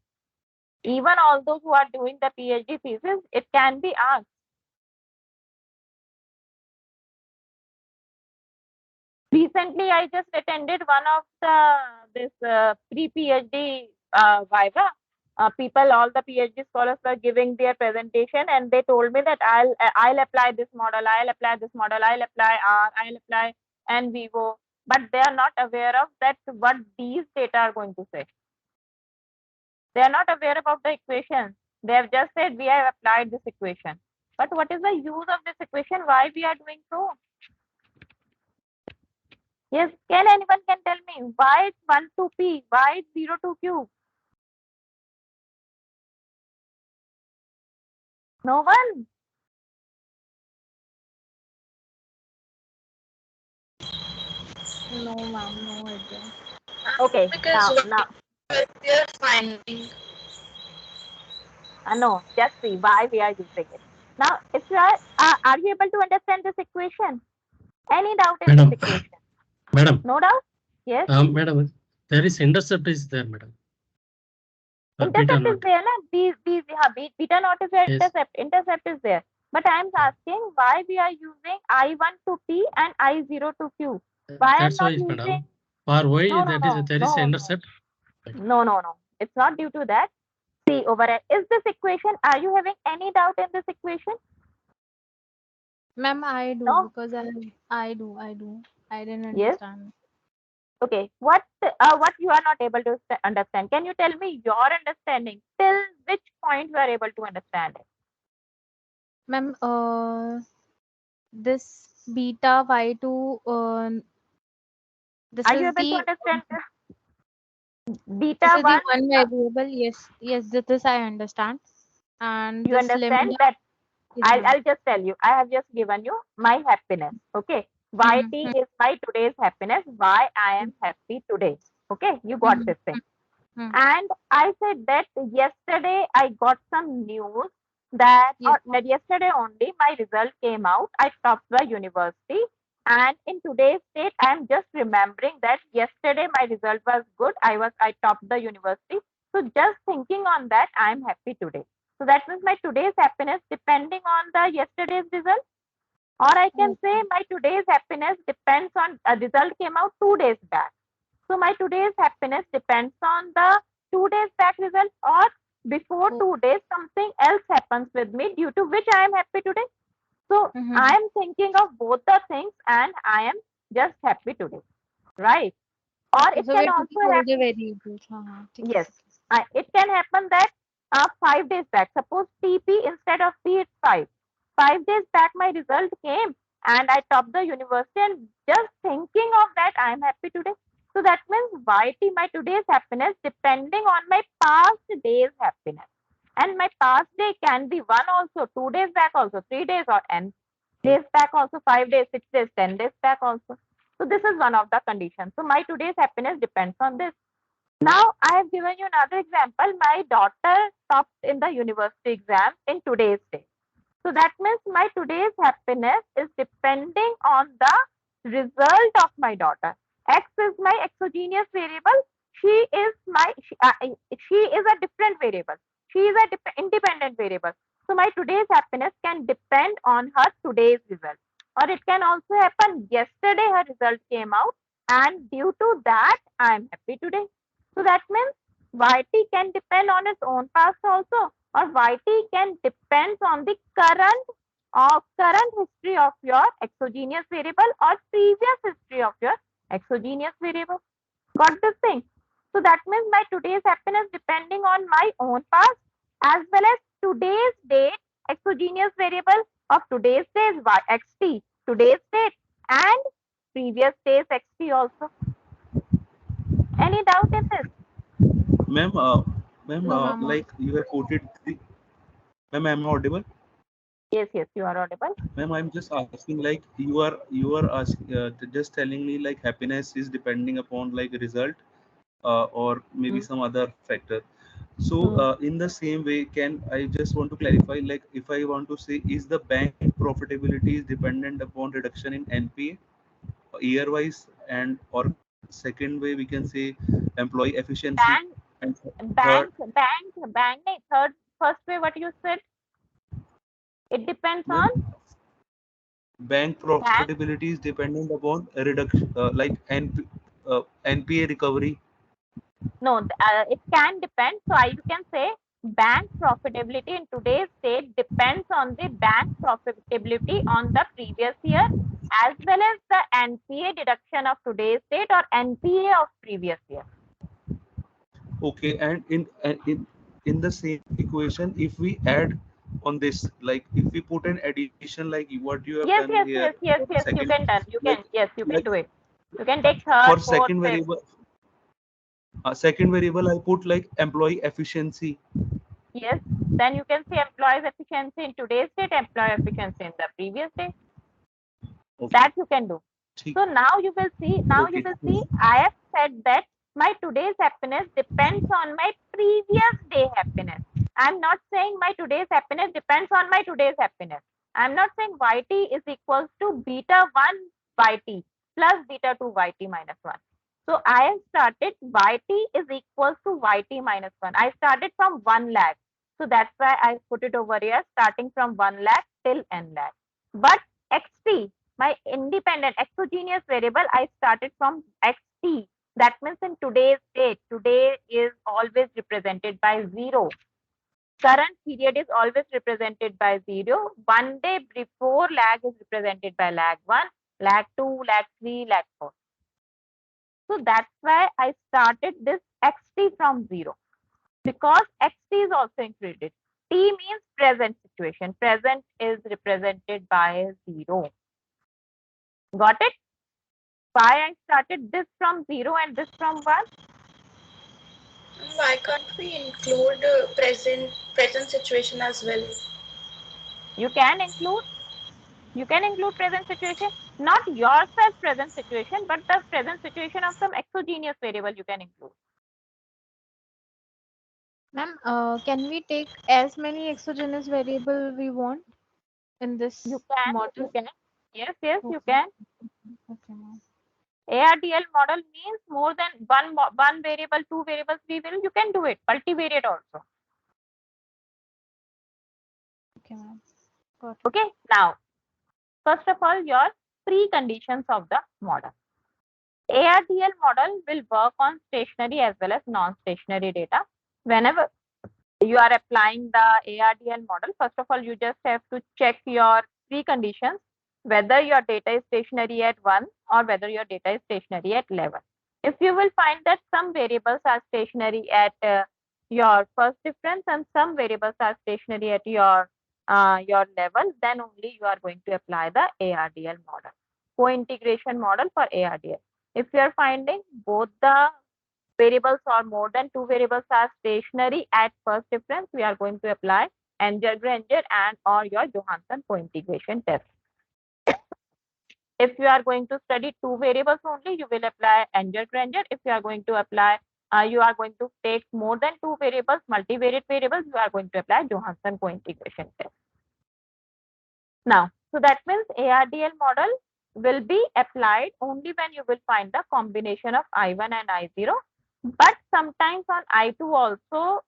Even all those who are doing the PhD thesis, it can be asked. Recently, I just attended one of this pre-PhD Viva. People, all the PhD scholars were giving their presentation, and they told me that I'll apply this model, I'll apply this model, I'll apply R, I'll apply N vivo, but they are not aware of that what these data are going to say. They are not aware about the equation. They have just said we have applied this equation. But what is the use of this equation? Why we are doing so? Yes, can anyone can tell me why it's 1 to P, why it's 0 to Q? No one? No, ma'am, no idea. Okay, Because now, we are finding. no, just see why we are using it. Now, if you are you able to understand this equation? Any doubt in this Madam, equation? madam, No doubt? Yes? madam, there is intercept is there, madam. Beta Intercept is not. there, na? Beta not is there, Yes. intercept is there. But I am asking why we are using I1 to P and I0 to Q. Why I am That's not why, using? madam. For why No, no, that is no, there is no, intercept. no, no, no. It's not due to that. See over here. Is this equation, are you having any doubt in this equation? Ma'am, I do No? because I do. I didn't Yes? understand. Okay. What you are not able to understand? Can you tell me your understanding? Till which point you are able to understand it? Ma'am, this beta y2, this Are you is able to the understand this? this Beta is the 1, one variable. Yes, yes, this I understand. And you this understand lambda, that? yes, ma'am. I'll just tell you. I have just given you my happiness. Okay. Mm-hmm. YT is my today's happiness. Why I am happy today. Okay. You got Mm-hmm. this thing. Mm-hmm. And I said that yesterday I got some news that, Yes. or that yesterday only my result came out. I topped the university. And in today's state, I am just remembering that yesterday my result was good. I topped the university. So just thinking on that, I am happy today. So that means my today's happiness depending on the yesterday's result. Or I can say Okay. my today's happiness depends on a result came out 2 days back. So my today's happiness depends on the 2 days back result, or before Oh. 2 days something else happens with me due to which I am happy today. So I Mm-hmm. am thinking of both the things and I am just happy today, right? Or Okay. it So can we're taking also all happen. the variables. ठीक है, Yes, ठीक है. it can happen that 5 days back, suppose TP instead of P it's 5. 5 days back my result came and I topped the university, and just thinking of that I am happy today. So that means YT, my today's happiness, depending on my past day's happiness. And my past day can be 1 also, 2 days back also, 3 days, or n days back also, 5 days, 6 days, 10 days back also. So this is one of the conditions. So my today's happiness depends on this. Now, I have given you another example. My daughter topped in the university exam in today's day. So that means my today's happiness is depending on the result of my daughter. X is my exogenous variable. She is a different variable. She is a independent variable. So my today's happiness can depend on her today's result. Or it can also happen yesterday her result came out, and due to that I am happy today. So that means YT can depend on its own past also, or YT can depend on the current history of your exogenous variable or previous history of your exogenous variable. Got this thing? So that means my today's happiness depending on my own past as well as today's date, exogenous variable of today's day is xt, today's date, and previous day's xt also. Any doubt in this? Ma'am, ma'am, No, ma'am. like you have quoted three. Ma'am, am I audible? Yes, yes, you are audible. Ma'am, I'm just asking, like you are asking, just telling me like happiness is depending upon like result, or maybe Hmm. some other factor. So, Hmm. in the same way, can I just want to clarify, like if I want to say, is the bank profitability is dependent upon reduction in NPA year wise, and or second way we can say employee efficiency, Bank, and third, bank. nahi, Third, first way, what you said? It depends ma'am, on bank bank. profitability is dependent upon reduction, like NPA recovery. No, it can depend. So you can say bank profitability in today's state depends on the bank profitability on the previous year as well as the NPA deduction of today's date or NPA of previous year. Okay, and in the same equation, if we add on this, like if we put an addition like what you have done Yes, here yes, yes, for yes, the yes. second, You can done. You like can. Yes, you like can do it. You can take for third, fourth, second fifth. variable, I put like employee efficiency. Yes. Then you can see employees efficiency in today's date, employee efficiency in the previous day. Okay, That you can do. ठीक. So now you Okay. will see, I have said that my today's happiness depends on my previous day happiness. I'm not saying my today's happiness depends on my today's happiness. I'm not saying yt is equals to beta 1 yt plus beta 2 yt minus 1. So I have started yt is equals to yt minus 1. I started from 1 lakh. So that's why I put it over here starting from 1 lakh till n lakh. But xt, my independent exogenous variable, I started from xt. That means in today's date, today is always represented by 0. Current period is always represented by 0. One day before lag is represented by lag 1, lag 2, lag 3, lag 4. So that's why I started this xt from 0 because xt is also included. T means present situation. Present is represented by 0. Got it? Why I started this from 0 and this from 1? Why can't we include present situation as well? You can include present situation, not yourself present situation, but the present situation of some exogenous variable you can include. Ma'am, can we take as many exogenous variable we want in You this can, you model? can. Yes, yes, you Okay. can. Okay, ma'am. ARDL model means more than one variable, two variables, three variables. You can do it. Multivariate also. Okay, ma'am. Got it. Okay. Now, first of all, your preconditions of the model. ARDL model will work on stationary as well as non-stationary data. Whenever you are applying the ARDL model, first of all, you just have to check your preconditions, whether your data is stationary at 1 or whether your data is stationary at 11. If you will find that some variables are stationary at your first difference and some variables are stationary at your level, then only you are going to apply the ARDL model, co-integration model for ARDL. If you are finding both the variables or more than two variables are stationary at first difference, we are going to apply Granger and or your Johansson co-integration test. If you are going to study two variables only, you will apply Granger. If you are going to apply, you are going to take more than two variables, multivariate variables, you are going to apply Johansson co-integration test. Now, so that means ARDL model will be applied only when you will find the combination of I1 and I0. But sometimes on I2 also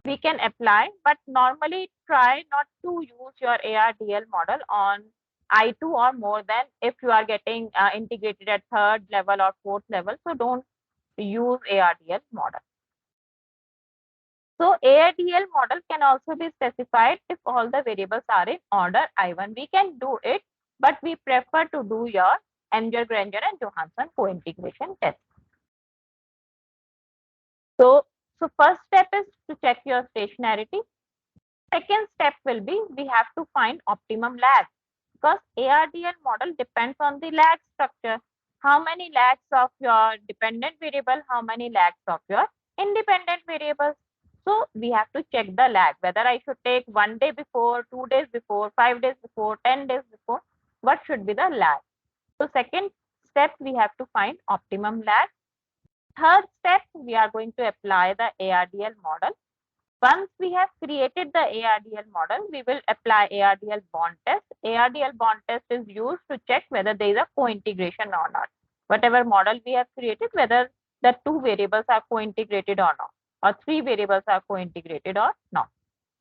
we can apply, but normally try not to use your ARDL model on I2 or more than if you are getting integrated at third level or fourth level. So don't use ARDL model. So ARDL model can also be specified if all the variables are in order I1. We can do it, but we prefer to do your Granger and Johansson co-integration test. So first step is to check your stationarity. Second step will be we have to find optimum lag because ARDL model depends on the lag structure. How many lags of your dependent variable, how many lags of your independent variables. So we have to check the lag, whether I should take 1 day before, 2 days before, 5 days before, 10 days before, what should be the lag. So second step, we have to find optimum lag. Third step, we are going to apply the ARDL model. Once we have created the ARDL model, we will apply ARDL bond test. ARDL bond test is used to check whether there is a co-integration or not. Whatever model we have created, whether the two variables are co-integrated or not, or three variables are co-integrated or not.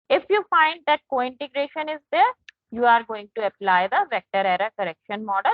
If you find that co-integration is there, you are going to apply the vector error correction model.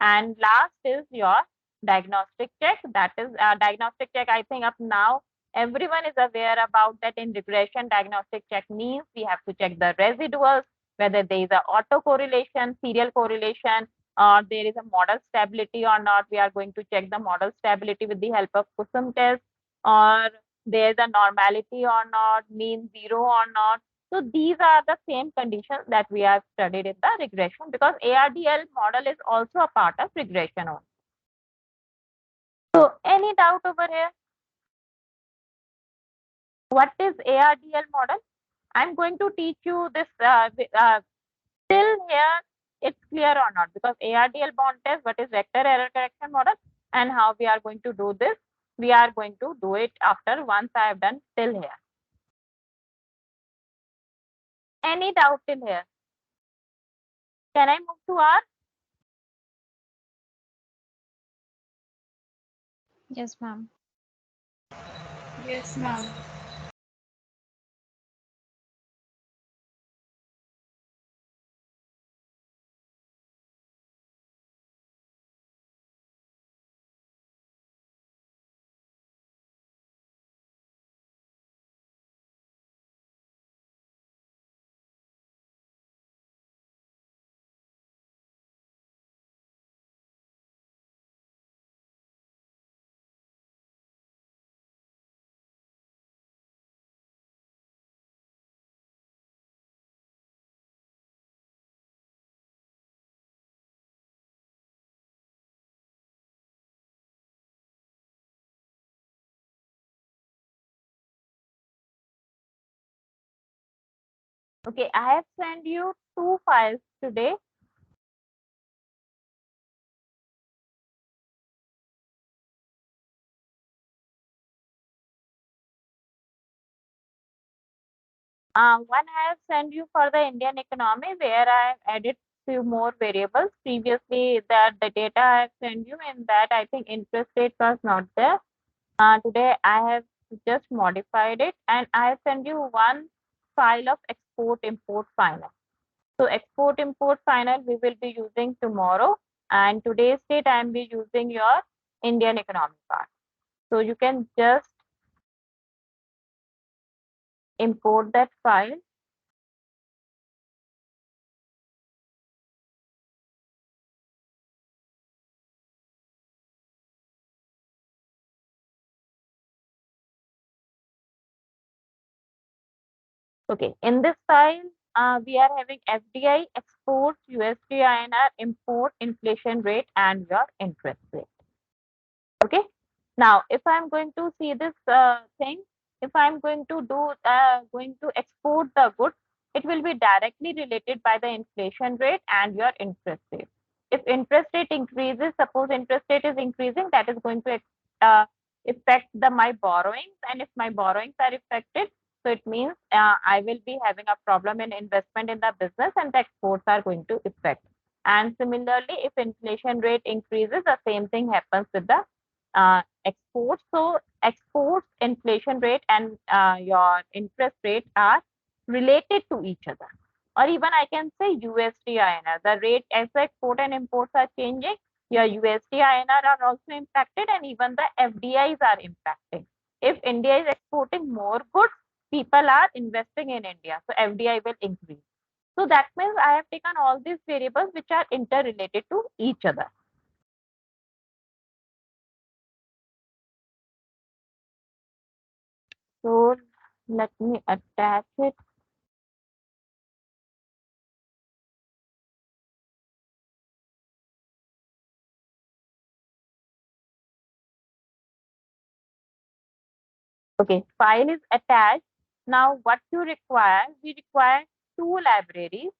And last is your diagnostic check. That is diagnostic check. I think up now everyone is aware about that. In regression, diagnostic check means we have to check the residuals, whether there is a autocorrelation, serial correlation, or there is a model stability or not. We are going to check the model stability with the help of Kusum test, or there is a normality or not, mean zero or not. So these are the same conditions that we have studied in the regression, because ARDL model is also a part of regression only. So any doubt over here? What is ARDL model? I'm going to teach you this till here it's clear or not, because ARDL bond test, what is vector error correction model, and how we are going to do this. We are going to do it after once I have done till here. Any doubt till here? Can I move to R? Yes, ma'am. Yes, ma'am. Okay, I have sent you two files today. One I have sent you for the Indian economy, where I have added few more variables. Previously, the data I have sent you, in that I think interest rate was not there. Today I have just modified it, and I have sent you one file of export import final. So export import final we will be using tomorrow, and today's date I am be using your Indian economy part. So you can just import that file. Okay, in this file, we are having FDI, export, USD INR, import, inflation rate, and your interest rate. Okay. Now, if I'm going to see this thing, if I'm going to export the goods, it will be directly related by the inflation rate and your interest rate. If interest rate increases, suppose interest rate is increasing, that is going to affect my borrowings, and if my borrowings are affected, so it means I will be having a problem in investment in the business, and the exports are going to affect. And similarly, if inflation rate increases, the same thing happens with the exports. So exports, inflation rate, and your interest rate are related to each other. Or even I can say USD INR. The rate as the export and imports are changing, your USD INR are also impacted, and even the FDIs are impacting. If India is exporting more goods, people are investing in India, so FDI will increase. So that means I have taken all these variables which are interrelated to each other. So let me attach it. Okay, file is attached. Now what you require? We require two libraries.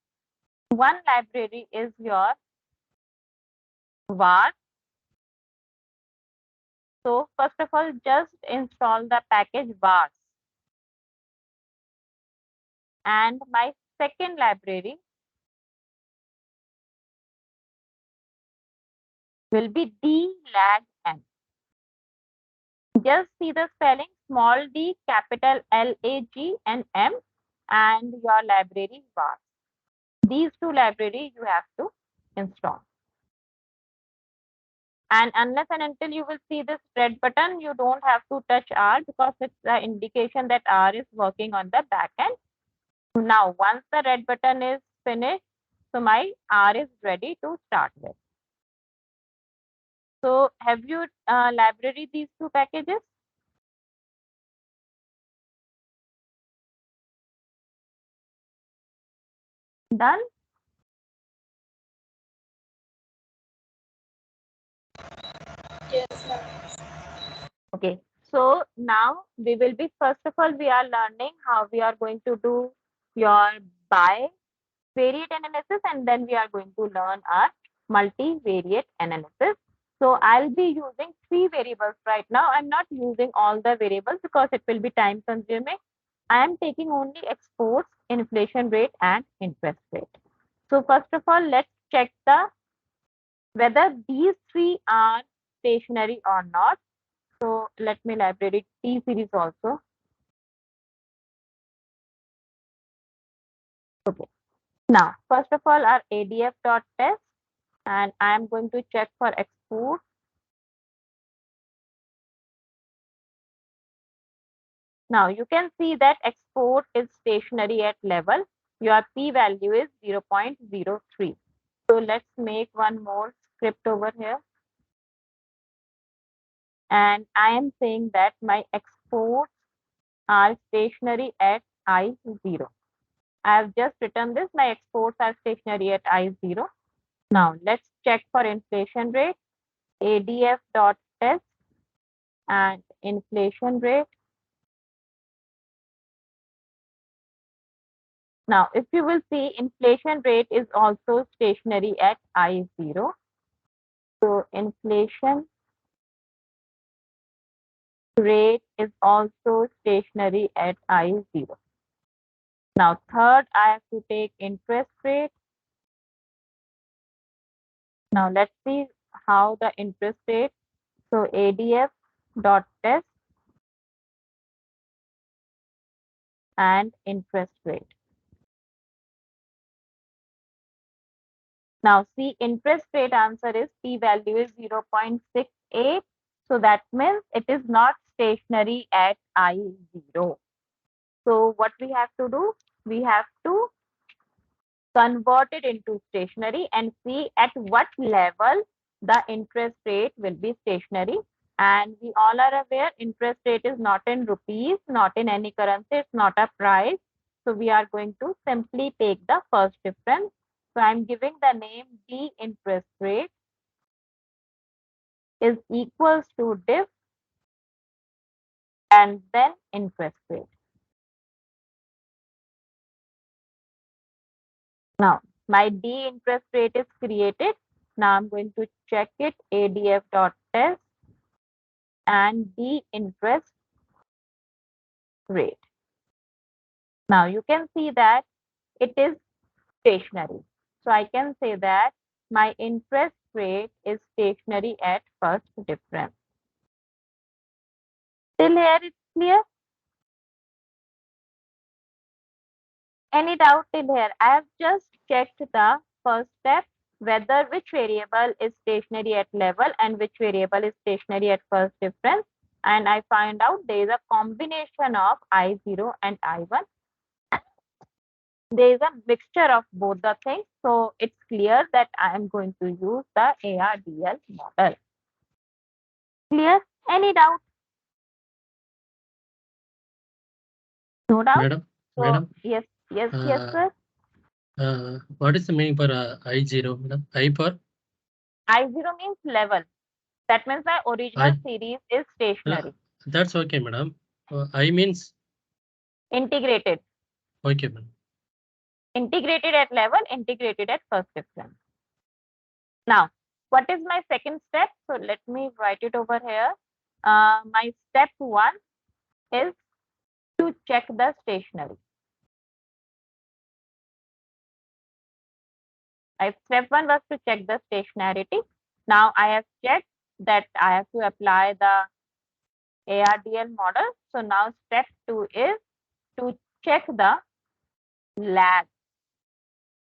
One library is your var. So first of all, just install the package var. And my second library will be dlagn. Just see the spelling, small d, capital Lag and M, and your library var. These two libraries you have to install. And unless and until you will see this red button, you don't have to touch R because it's the indication that R is working on the back end. Now, once the red button is finished, so my R is ready to start with. So have you library these two packages? Done? Yes, ma'am. Okay. So now we will be, first of all, we are learning how we are going to do your bivariate analysis, and then we are going to learn our multivariate analysis. So I'll be using three variables right now. I'm not using all the variables because it will be time consuming. I am taking only exports, inflation rate, and interest rate. So first of all, let's check whether these three are stationary or not. So let me library T series also. Okay. Now, first of all, our ADF.test, and I am going to check for export. Now you can see that export is stationary at level. Your p value is 0.03. So let's make one more script over here. And I am saying that my exports are stationary at I0. I have just written this, my exports are stationary at I0. Now let's check for inflation rate, ADF.test and inflation rate. Now, if you will see, inflation rate is also stationary at I0. So inflation rate is also stationary at I0. Now, third, I have to take interest rate. Now, let's see how the interest rate. So ADF dot test and interest rate. Now, see, interest rate answer is p value is 0.68. So that means it is not stationary at I0. So what we have to do? We have to convert it into stationary and see at what level the interest rate will be stationary. And we all are aware interest rate is not in rupees, not in any currency, it's not a price. So we are going to simply take the first difference. So I'm giving the name D interest rate is equals to diff and then interest rate. Now, my D interest rate is created. Now I'm going to check it, ADF.test and D interest rate. Now you can see that it is stationary. So I can say that my interest rate is stationary at first difference. Till here it's clear? Any doubt till here? I have just checked the first step, whether which variable is stationary at level and which variable is stationary at first difference. And I find out there is a combination of I0 and I1. There is a mixture of both the things. So it's clear that I am going to use the ARDL model. Clear? Any doubt? No doubt? Madam, So, madam, yes, uh, sir. what is the meaning for I0, madam? I for I0 means level. That means my original series is stationary. that's okay, madam. I means Integrated. okay, madam. Integrated at level, integrated at first difference. Now, what is my second step? So let me write it over here. My step 1 is to check the stationary. Step 1 was to check the stationarity. Now I have checked that I have to apply the ARDL model. So now step 2 is to check the lag,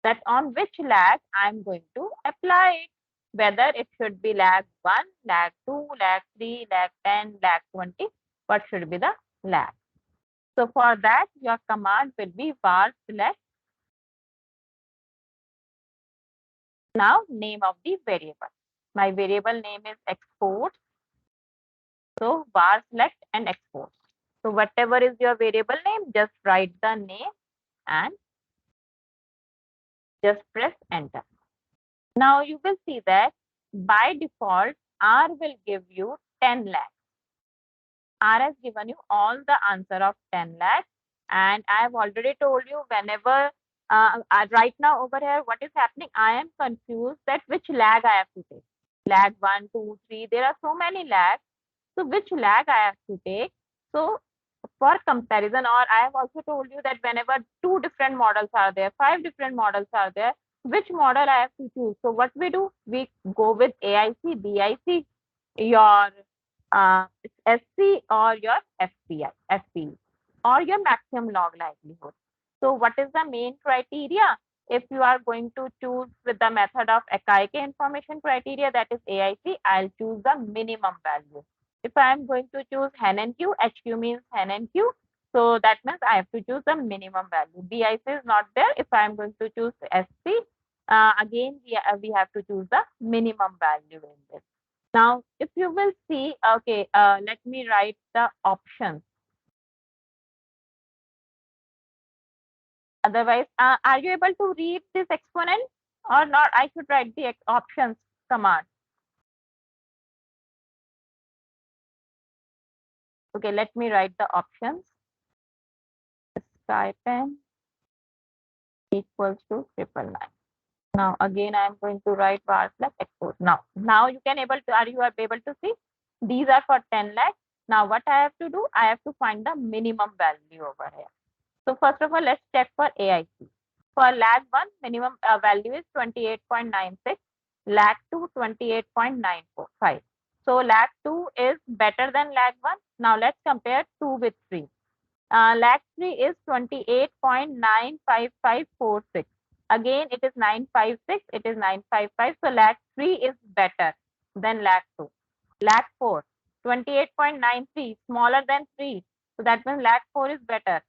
that on which lag I'm going to apply it, whether it should be lag 1, lag 2, lag 3, lag 10, lag 20, what should be the lag. So for that, your command will be var select. Now name of the variable. My variable name is export. So var select and export. So whatever is your variable name, just write the name and just press enter. Now you will see that by default, R will give you 10 lakhs. R has given you all the answer of 10 lakhs. And I have already told you whenever, right now over here, what is happening? I am confused that which lag I have to take. Lag 1, 2, 3, there are so many lags. So which lag I have to take? So for comparison, or I have also told you that whenever 2 different models are there, 5 different models are there, which model I have to choose? So what we do, we go with AIC, BIC, your SC or your FPE, or your maximum log likelihood. So what is the main criteria? If you are going to choose with the method of Akaike information criteria, that is AIC, I'll choose the minimum value. If I am going to choose hen and q, HQ means hen and q. So that means I have to choose the minimum value. BIC is not there. If I am going to choose SC, again, we have to choose the minimum value in this. Now, if you will see, okay, let me write the options. Otherwise, are you able to read this exponent or not? I should write the options command. Okay, let me write the options. Stipend equals to 999. Now again, I am going to write var plus export. Now you can able to, are you able to see? These are for 10 lakhs. Now what I have to do? I have to find the minimum value over here. So first of all, let's check for AIC. For lag 1, minimum value is 28.96. Lag 2, 28.945. So lag 2 is better than lag 1. Now let's compare 2 with 3. Lag 3 is 28.95546. Again, it is 956, it is 955. So lag 3 is better than lag 2. Lag 4, 28.93, smaller than 3. So that means lag 4 is better.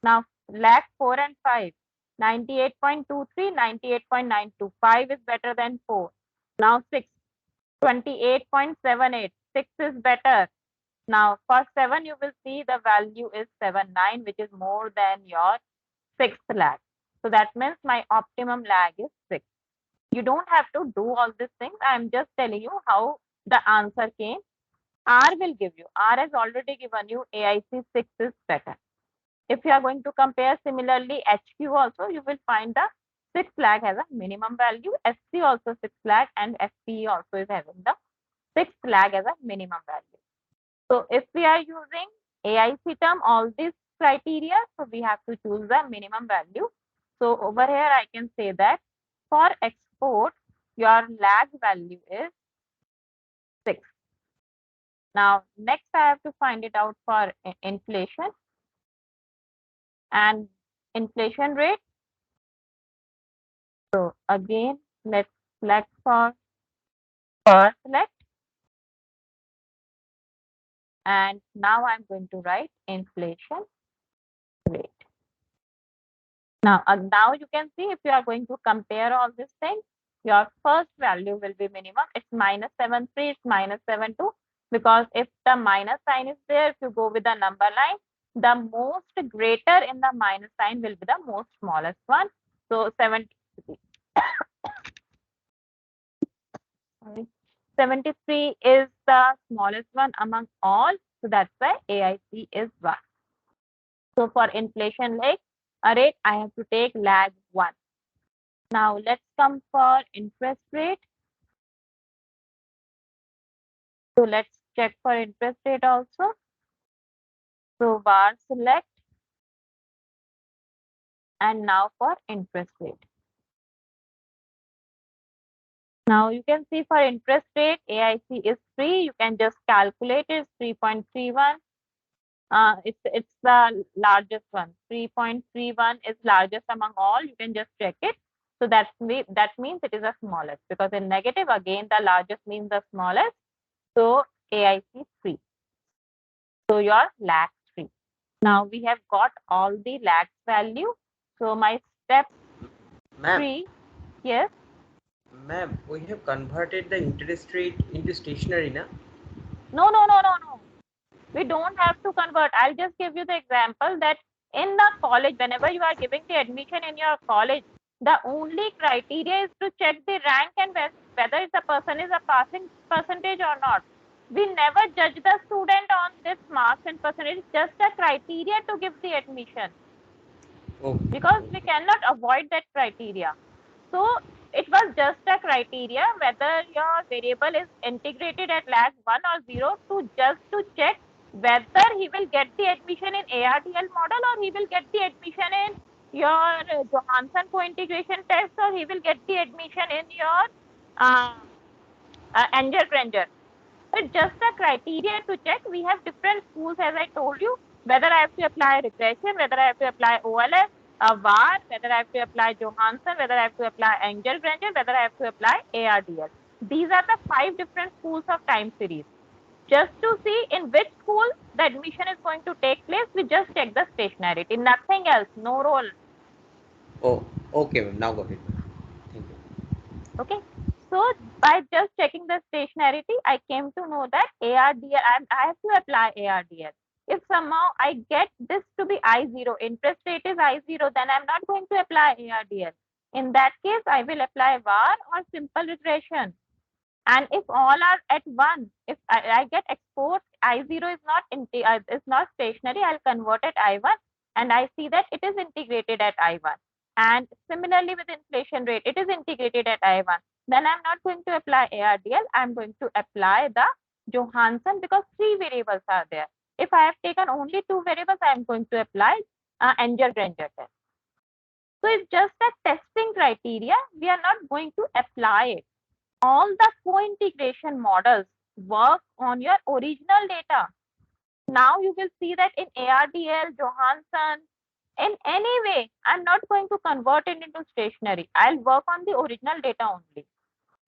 Now, lag 4 and 5, 98.23, 98.925 is better than 4. Now 6, 28.78, 6 is better. Now for 7, you will see the value is 79, which is more than your 6th lag. So that means my optimum lag is 6. You don't have to do all these things. I am just telling you how the answer came. R will give you. R has already given you AIC 6 is better. If you are going to compare similarly HQ also, you will find the 6 lag has a minimum value. SC also 6 lag and FPE also is having the 6 lag as a minimum value. So if we are using AIC term, all these criteria, so we have to choose the minimum value. So over here, I can say that for export, your lag value is 6. Now, next I have to find it out for inflation and inflation rate. So again, let's select for select. And now I'm going to write inflation rate. Now you can see if you are going to compare all these things, your first value will be minimum. It's -73, it's -72, because if the minus sign is there, if you go with the number line, the most greater in the minus sign will be the most smallest one. So 73 is the smallest one among all. So that's why AIC is 1. So for inflation rate, I have to take lag 1. Now let's come for interest rate. So let's check for interest rate also. So var select, and now for interest rate. Now you can see for interest rate, AIC is 3. You can just calculate it, 3.31. It's the largest one. 3.31 is largest among all. You can just check it. So that means it is the smallest, because in negative again the largest means the smallest. So AIC 3. So your lag 3. Now we have got all the lags value. So my step Ma'am, 3, yes. ma'am, we have converted the interest rate into stationary, na? No. We don't have to convert. I'll just give you the example that in the college, whenever you are giving the admission in your college, the only criteria is to check the rank and whether the person is a passing percentage or not. We never judge the student on this marks and percentage, just a criteria to give the admission, Okay. because we cannot avoid that criteria. So it was just a criteria whether your variable is integrated at lag 1 or 0, to check whether he will get the admission in ARDL model, or he will get the admission in your Johansson co-integration test, or he will get the admission in your Anger Granger. It's just a criteria to check. We have different schools, as I told you, whether I have to apply regression, whether I have to apply OLS, VAR, whether I have to apply Johansson, whether I have to apply Angel Granger, whether I have to apply ARDL. These are the 5 different schools of time series. Just to see in which school the admission is going to take place, we just check the stationarity, nothing else, no role. Oh, okay, ma'am. Now got it. Thank you. Okay. So by just checking the stationarity, I came to know that ARDL, I have to apply ARDL. If somehow I get this to be I0, interest rate is I0, then I'm not going to apply ARDL. In that case, I will apply VAR or simple regression. And if all are at 1, if I get export, I0 is not stationary, I'll convert at I1, and I see that it is integrated at I1. And similarly with inflation rate, it is integrated at I1. Then I'm not going to apply ARDL, I'm going to apply the Johansson, because 3 variables are there. If I have taken only 2 variables, I'm going to apply Anger-Granger test. So it's just a testing criteria. We are not going to apply it. All the co-integration models work on your original data. Now you will see that in ARDL, Johansson, in any way, I'm not going to convert it into stationary. I'll work on the original data only.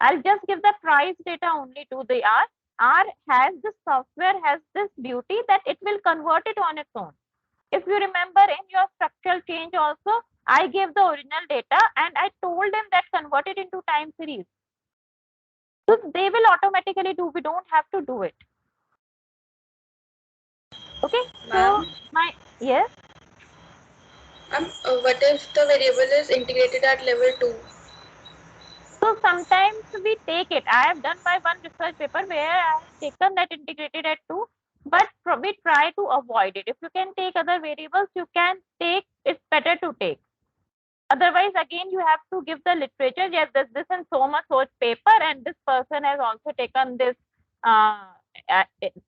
I'll just give the price data only to the R. R has the software has this beauty that it will convert it on its own. If you remember in your structural change also, I gave the original data and I told them that convert it into time series. So they will automatically do. We don't have to do it. Okay. So Ma'am, yes. what if the variable is integrated at level 2? So sometimes we take it. I have done my one research paper where I have taken that integrated at 2, but we try to avoid it. If you can take other variables, you can take. It's better to take. Otherwise, again, you have to give the literature. Yes, this and so much paper, and this person has also taken this uh,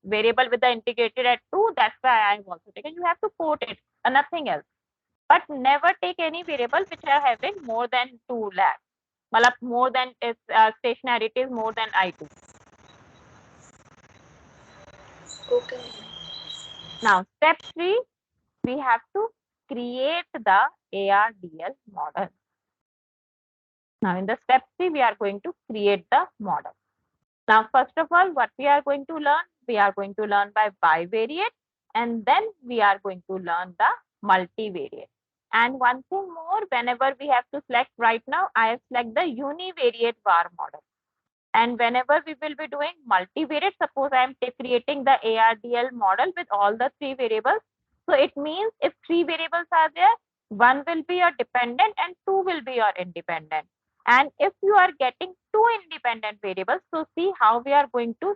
variable with the integrated at 2. That's why I have also taken. You have to quote it, nothing else. But never take any variable which are having more than 2 lakhs. More than stationarity is more than I2. Okay. Now, step 3, we have to create the ARDL model. Now, in the step 3, we are going to create the model. Now, first of all, what we are going to learn? We are going to learn by bivariate, and then we are going to learn the multivariate. And one thing more, whenever we have to select right now, I have select the univariate VAR model. And whenever we will be doing multivariate, suppose I am creating the ARDL model with all the 3 variables, So it means if 3 variables are there, 1 will be your dependent and 2 will be your independent. And if you are getting 2 independent variables, so see how we are going to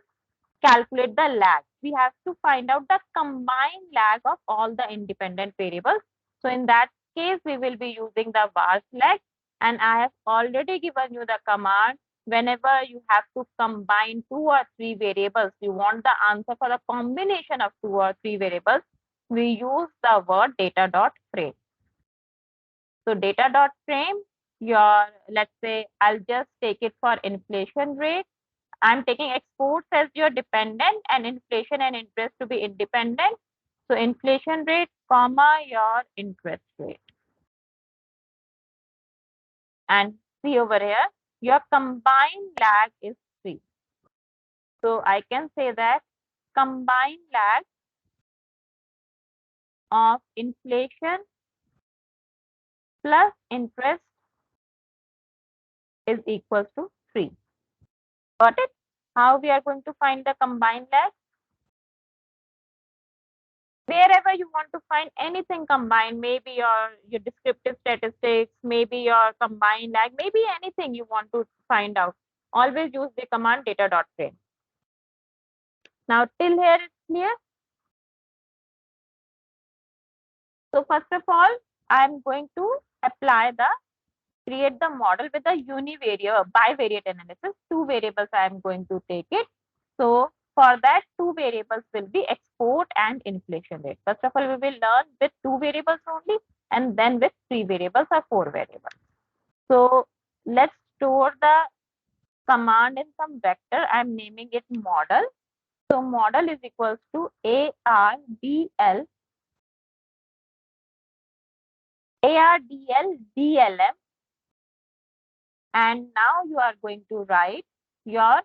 calculate the lag. We have to find out the combined lag of all the independent variables. So in that case, we will be using the vars lag, and I have already given you the command. Whenever you have to combine 2 or 3 variables, you want the answer for the combination of 2 or 3 variables, we use the word data dot frame. So data dot frame, let's say I'll just take it for inflation rate. I'm taking exports as your dependent and inflation and interest to be independent. So inflation rate, comma, your interest rate. And see over here, your combined lag is 3. So I can say that combined lag of inflation plus interest is equals to 3. Got it? How we are going to find the combined lag? Wherever you want to find anything combined, maybe your descriptive statistics, maybe your combined lag, maybe anything you want to find out, always use the command data.frame. Now till here it's clear. So first of all, I'm going to create the model with the univariate bivariate analysis. 2 variables I'm going to take it. So for that, 2 variables will be export and inflation rate. First of all, we will learn with 2 variables only, and then with 3 variables or 4 variables. So let's store the command in some vector. I'm naming it model. So model is equals to ARDL and now you are going to write your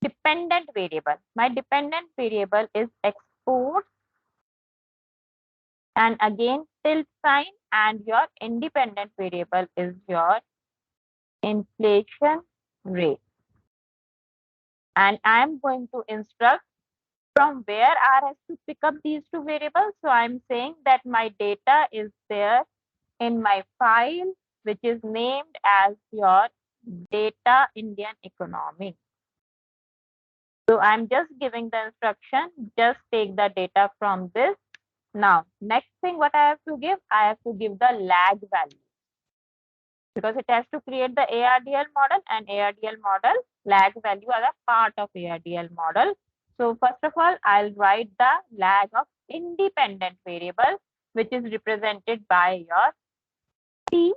dependent variable. My dependent variable is export and again tilde sign, and your independent variable is your inflation rate. And I am going to instruct from where R has to pick up these 2 variables. So I'm saying that my data is there in my file, which is named as your data Indian economy. So I'm just giving the instruction, just take the data from this. Now, next thing what I have to give, I have to give the lag value. Because it has to create the ARDL model, and ARDL model lag value are a part of ARDL model. So first of all, I'll write the lag of independent variable, which is represented by your P.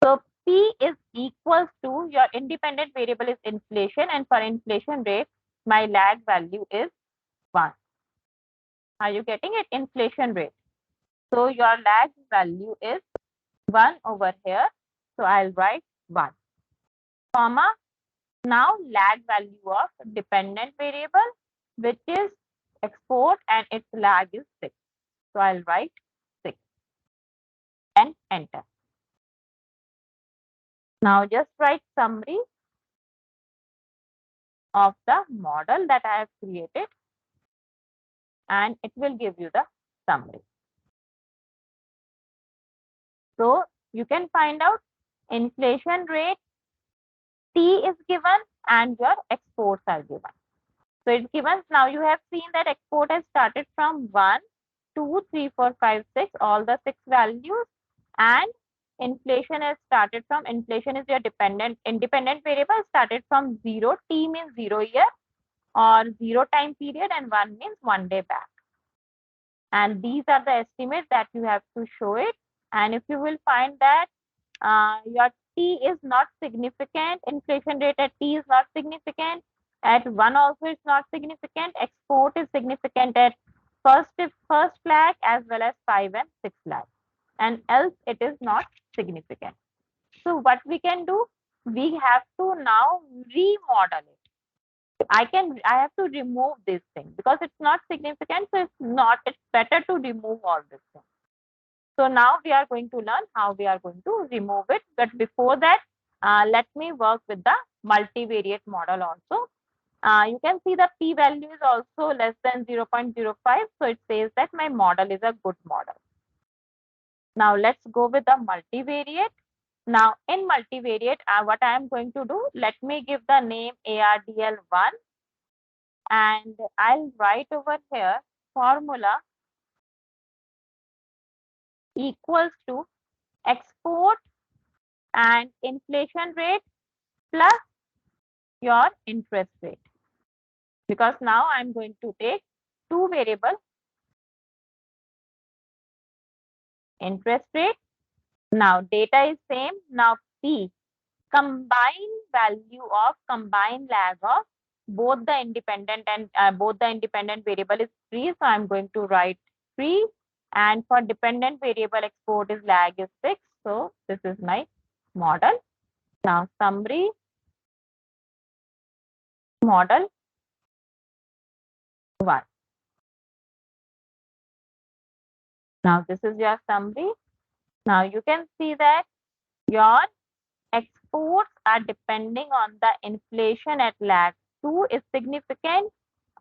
So P is equals to your independent variable is inflation, and for inflation rate, my lag value is 1. Are you getting it? Inflation rate. So your lag value is 1 over here. So I'll write 1, comma. Now lag value of dependent variable, which is export, and its lag is 6. So I'll write 6 and enter. Now just write summary of the model that I have created, and it will give you the summary. So you can find out inflation rate, T is given, and your exports are given. So it's given. Now you have seen that export has started from 1, 2, 3, 4, 5, 6, all the 6 values, and inflation has started from, inflation is your independent variable, started from 0, T means 0 year or 0 time period, and 1 means 1 day back. And these are the estimates that you have to show it. And if you will find that your T is not significant, inflation rate at T is not significant, at 1 also is not significant, export is significant at first flag as well as 5 and 6 flag, and else it is not significant. So what we can do, we have to now remodel it. I have to remove this thing because it's not significant, so it's better to remove all this thing. So now we are going to learn how we are going to remove it. But before that, let me work with the multivariate model also. You can see the p-value is also less than 0.05. So it says that my model is a good model. Now let's go with the multivariate. Now in multivariate, what I am going to do, let me give the name ARDL1 and I'll write over here formula equals to export and inflation rate plus your interest rate. Because now I'm going to take two variables, interest rate. Now data is same. Now P, combined value of combined lag of both the independent and both the independent variable is 3. So I'm going to write 3. And for dependent variable export is lag is 6. So this is my model. Now summary, model 1. Now this is your summary. Now you can see that your exports are depending on the inflation at lag 2 is significant.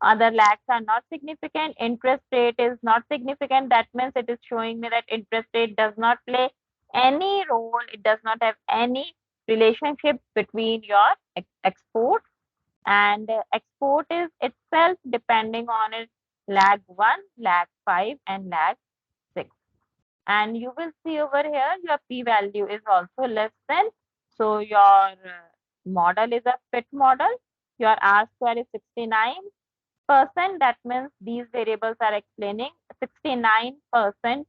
Other lags are not significant. Interest rate is not significant. That means it is showing me that interest rate does not play any role. It does not have any relationship between your export, and export is itself depending on its lag 1, lag 5 and lag 6. And you will see over here your p-value is also less than. So your model is a fit model. Your R square is 69%. That means these variables are explaining 69%,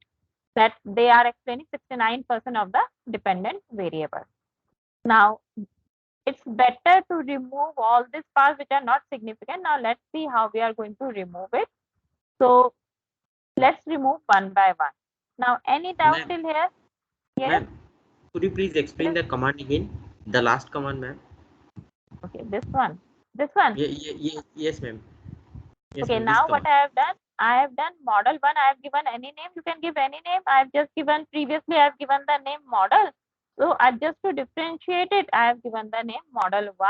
that they are explaining 69% of the dependent variable. Now it's better to remove all these parts which are not significant. Now let's see how we are going to remove it. So let's remove one by one. Now any doubt till here? Yes. Ma'am, could you please explain the command again? The last command, ma'am. Okay, this one. This one. Yes, ma'am. Yes, Okay, ma'am. now what I have done model 1. I have given any name. You can give any name. I have just given previously. I have given the name model. So just to differentiate it, I have given the name model 1.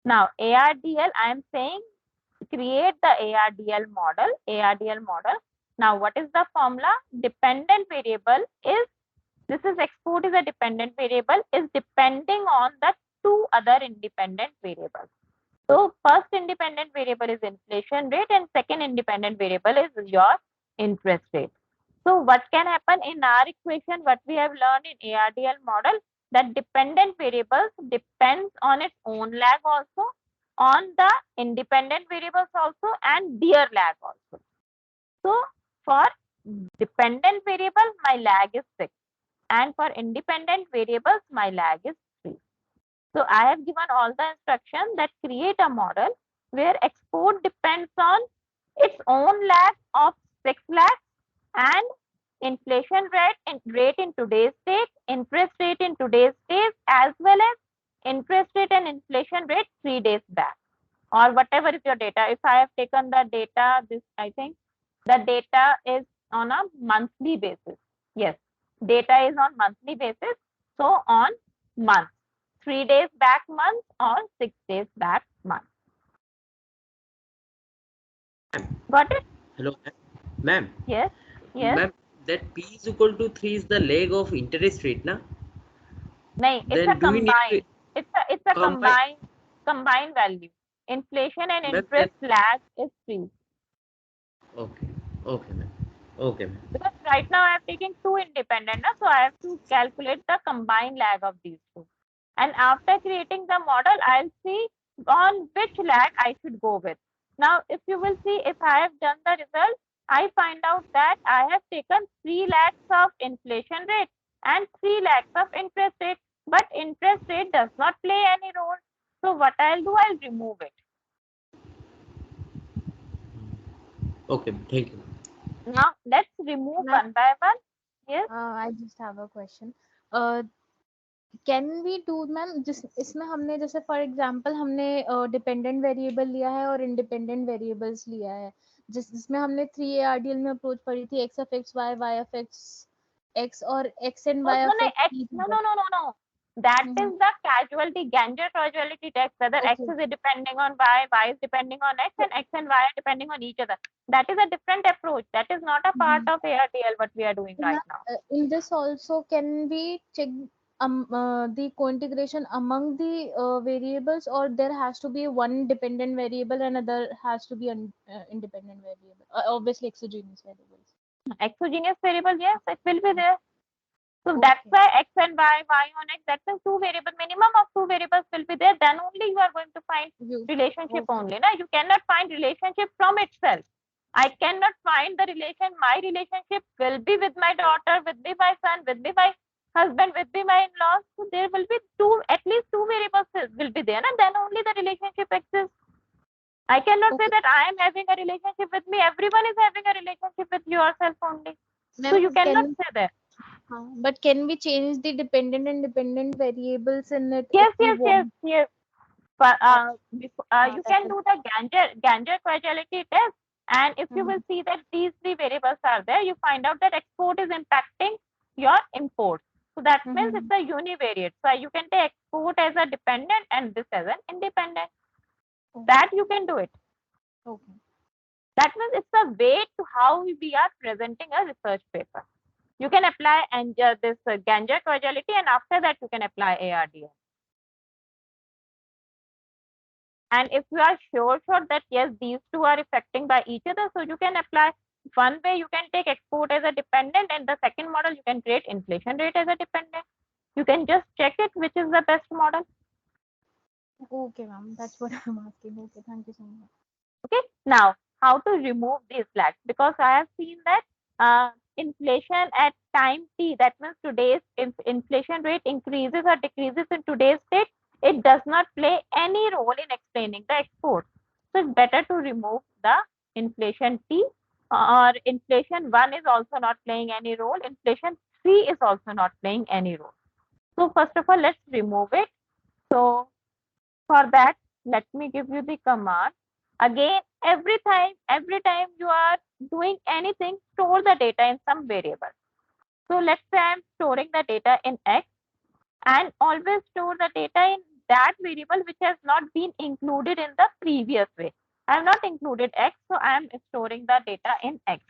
Now ARDL, I am saying create the ARDL model. ARDL model. Now what is the formula? Dependent variable is, this is export is a dependent variable, is depending on the two other independent variables. So first independent variable is inflation rate and second independent variable is your interest rate. So what can happen in our equation, what we have learned in ARDL model, that dependent variables depends on its own lag also, on the independent variables also and their lag also. So for dependent variable, my lag is 6 and for independent variables, my lag is 3. So I have given all the instructions that create a model where export depends on its own lag of 6 lakhs and inflation rate in today's date, interest rate in today's days, as well as interest rate and inflation rate 3 days back, or whatever is your data. If I have taken the data, this I think the data is on a monthly basis. Yes, data is on monthly basis. So on month, 3 days back month or 6 days back month. Got it? Hello, ma'am. Yes. Yes. Ma'am, that P is equal to 3 is the leg of interest rate, na? No, it's a Then do we need to combined. It's a combine? combined value. Inflation and Ma'am, interest lag is 3. okay, ma'am. Okay, ma'am. Because right now I am taking two independent, so I have to calculate the combined lag of these two. And after creating the model, I'll see on which lag I should go with. Now, if you will see, if I have done the result, I find out that I have taken 3 lakhs of inflation rate and 3 lakhs of interest rate, but interest rate does not play any role. So what I'll do, I'll remove it. Okay, thank you. Now, let's remove one by one. Yes. I just have a question. Can we do ma'am, जिस इसमें हमने जैसे for example हमने dependent variable लिया है और independent variables लिया है, जिसमें हमने 3 ARDL में अप्रोच पढ़ी थी, x of x y, y of x x और x and y No, of no, x no, no. That is the casualty, Ganger causality test, whether X Okay. is depending on Y is depending on X, and X and Y are depending on each other. That is a different approach. That is not a part of ARDL, what we are doing right now. In this also, can we check the co-integration among the variables, or there has to be one dependent variable and other has to be an independent variable? Obviously, exogenous variables. Exogenous variable, yes, it will be there. So that's why X and Y on X, that means two variable, minimum of two variables will be there. Then only you are going to find relationship only. Now you cannot find relationship from itself. I cannot find the relation. My relationship will be with my daughter, with me my son, with me my husband, with me my in-laws. So there will be two, at least two variables will be there, and then only the relationship exists. I cannot say that I am having a relationship with me. Everyone is having a relationship with yourself only. So you cannot say that. But can we change the dependent and dependent variables in it if Yes, we yes, yes, want? yes. But you that can will- do the Ganger causality test, and if you will see that these three variables are there, you find out that export is impacting your import. So that means it's a univariate. So you can take export as a dependent and this as an independent. That you can do it. Okay. That means it's a way to how we are presenting a research paper. You can apply and this Ganger causality, and after that you can apply ARDL. And if you are sure that yes, these two are affecting by each other, so you can apply one way. You can take export as a dependent, and the second model you can create inflation rate as a dependent. You can just check it which is the best model. Okay, ma'am. That's what I'm asking. Okay, thank you so much. Okay, now how to remove these lags, because I have seen that inflation at time t, that means today's inflation rate increases or decreases in today's state, it does not play any role in explaining the export. So it's better to remove the inflation t, or inflation 1 is also not playing any role, inflation 3 is also not playing any role. So first of all, let's remove it. So for that, let me give you the command. Again, every time you are doing anything, store the data in some variable. So let's say I'm storing the data in X, and always store the data in that variable which has not been included in the previous way. I have not included X, so I am storing the data in X.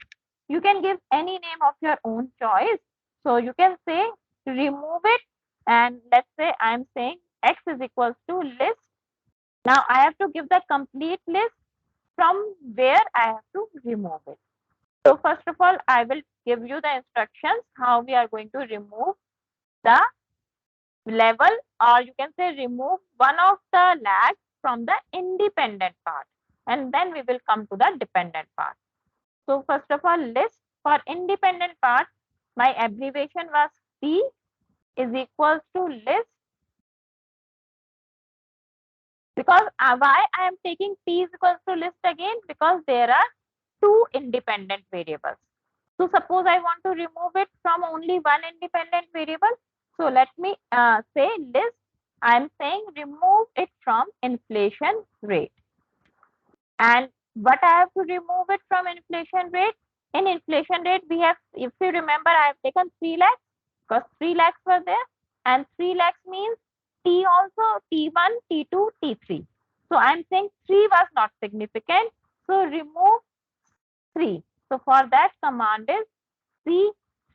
You can give any name of your own choice. So you can say remove it, and let's say I'm saying X is equals to list. Now I have to give the complete list from where I have to remove it. So first of all, I will give you the instructions how we are going to remove the level, or you can say remove one of the lags from the independent part, and then we will come to the dependent part. So first of all, list for independent part, my abbreviation was P is equals to list, because why I am taking P is equals to list again, because there are two independent variables. So suppose I want to remove it from only one independent variable. So let me say list. I am saying remove it from inflation rate. And what I have to remove it from inflation rate? In inflation rate, we have, if you remember, I have taken 3 lakhs because 3 lakhs were there. And 3 lakhs means T also, T1, T2, T3. So I'm saying 3 was not significant. So remove 3. So for that, command is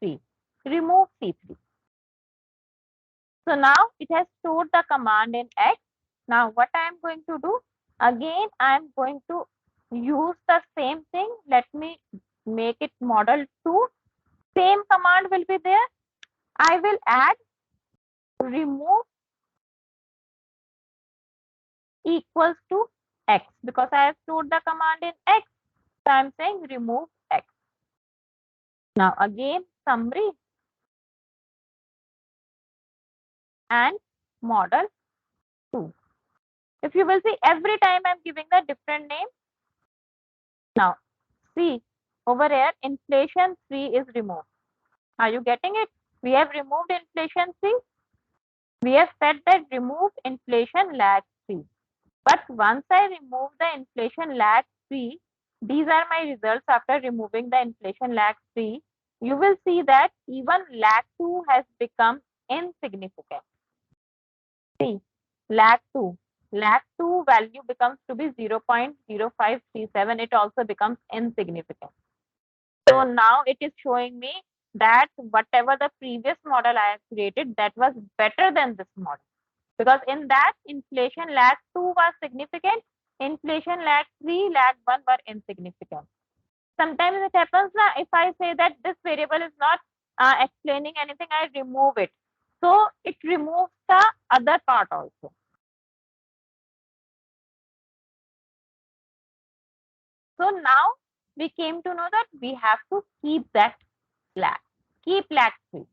C3. Remove C3. So now it has stored the command in X. Now what I am going to do? Again, I am going to use the same thing. Let me make it model 2. Same command will be there. I will add remove equals to X, because I have stored the command in X. So I am saying remove X. Now again, summary and model 2. If you will see, every time I'm giving the different name. Now, see over here, inflation 3 is removed. Are you getting it? We have removed inflation 3. We have said that remove inflation lag 3. But once I remove the inflation lag 3, these are my results after removing the inflation lag 3. You will see that even lag 2 has become insignificant. See, lakh 2. Lakh 2 value becomes to be 0.0537. It also becomes insignificant. So now it is showing me that whatever the previous model I have created, that was better than this model. Because in that, inflation lakh 2 was significant, inflation lakh 3, lakh 1 were insignificant. Sometimes it happens na, if I say that this variable is not explaining anything, I remove it. So it removes the other part also. So now we came to know that we have to keep that lakh, keep lakh 3.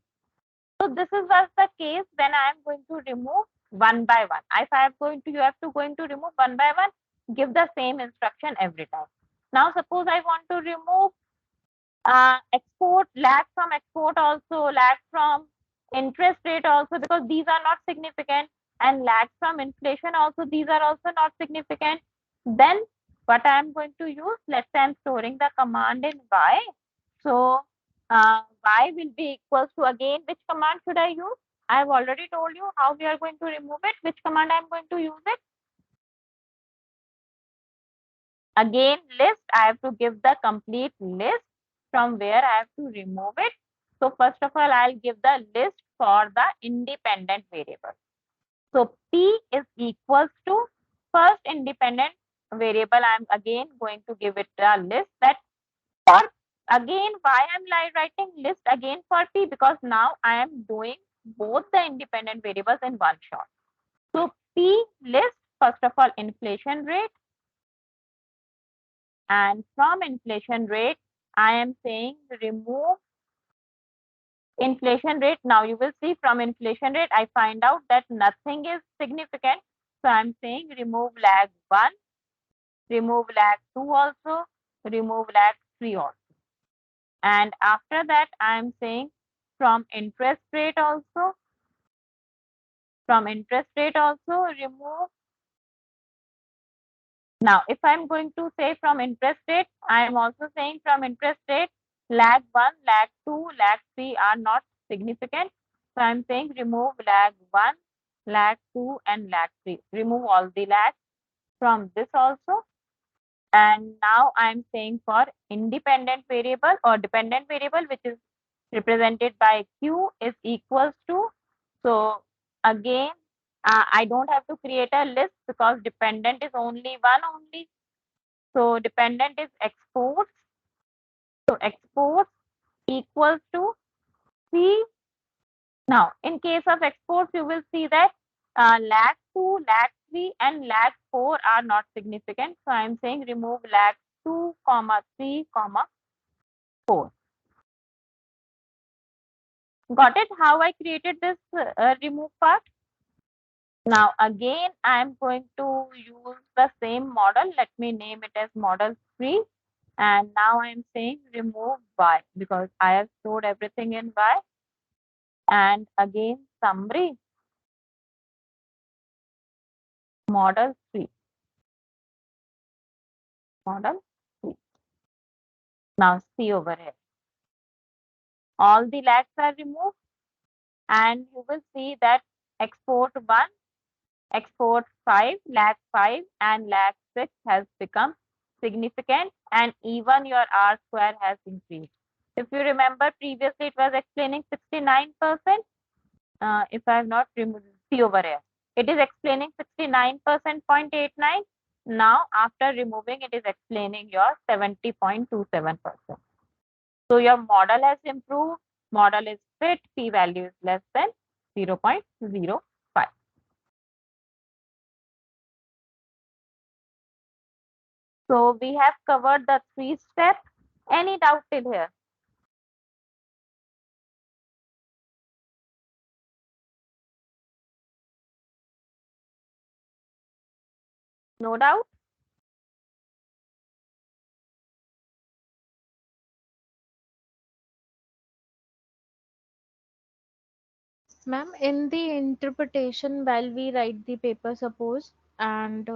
So this is was the case when I am going to remove one by one. If I am going to, you have to going to remove one by one, give the same instruction every time. Now suppose I want to remove export, lag from export also, lag from interest rate also, because these are not significant, and lag from inflation also, these are also not significant. Then what I am going to use, let's say I am storing the command in y. So y will be equals to, again, which command should I use? I have already told you how we are going to remove it. Which command I am going to use it? Again, list, I have to give the complete list from where I have to remove it. So first of all, I'll give the list for the independent variable. So P is equals to first independent variable. I'm again going to give it a list, that for, again, why I'm writing list again for P, because now I am doing both the independent variables in one shot. So P list, first of all, inflation rate. And from inflation rate, I am saying remove inflation rate. Now you will see from inflation rate, I find out that nothing is significant. So I'm saying remove lag 1, remove lag 2 also, remove lag 3 also. And after that, I'm saying from interest rate also, remove. Now, if I'm going to say from interest rate, I am also saying from interest rate, lag 1, lag 2, lag 3 are not significant. So I'm saying remove lag 1, lag 2, and lag 3. Remove all the lags from this also. And now I'm saying for independent variable or dependent variable, which is represented by Q, is equals to. So again, I don't have to create a list because dependent is only one only. So dependent is exports. So exports equals to C. Now, in case of exports, you will see that lag 2, lag 3, and lag 4 are not significant. So I am saying remove lag 2, 3, 4. Got it? How I created this remove part? Now again, I am going to use the same model. Let me name it as model 3. And now I am saying remove y, because I have stored everything in y. And again, summary, model 3. Model 3. Now see over here. All the lags are removed, and you will see that export 1, export 5, lag 5, and lag 6 has become significant, and even your R square has increased. If you remember previously, it was explaining 69%. If I have not removed, see over here, it is explaining 69%, 0.89. Now, after removing, it is explaining your 70.27%. So your model has improved, model is fit, p value is less than 0.05. So we have covered the 3 steps. Any doubt till here? No doubt? Ma'am, in the interpretation, while we write the paper, suppose, and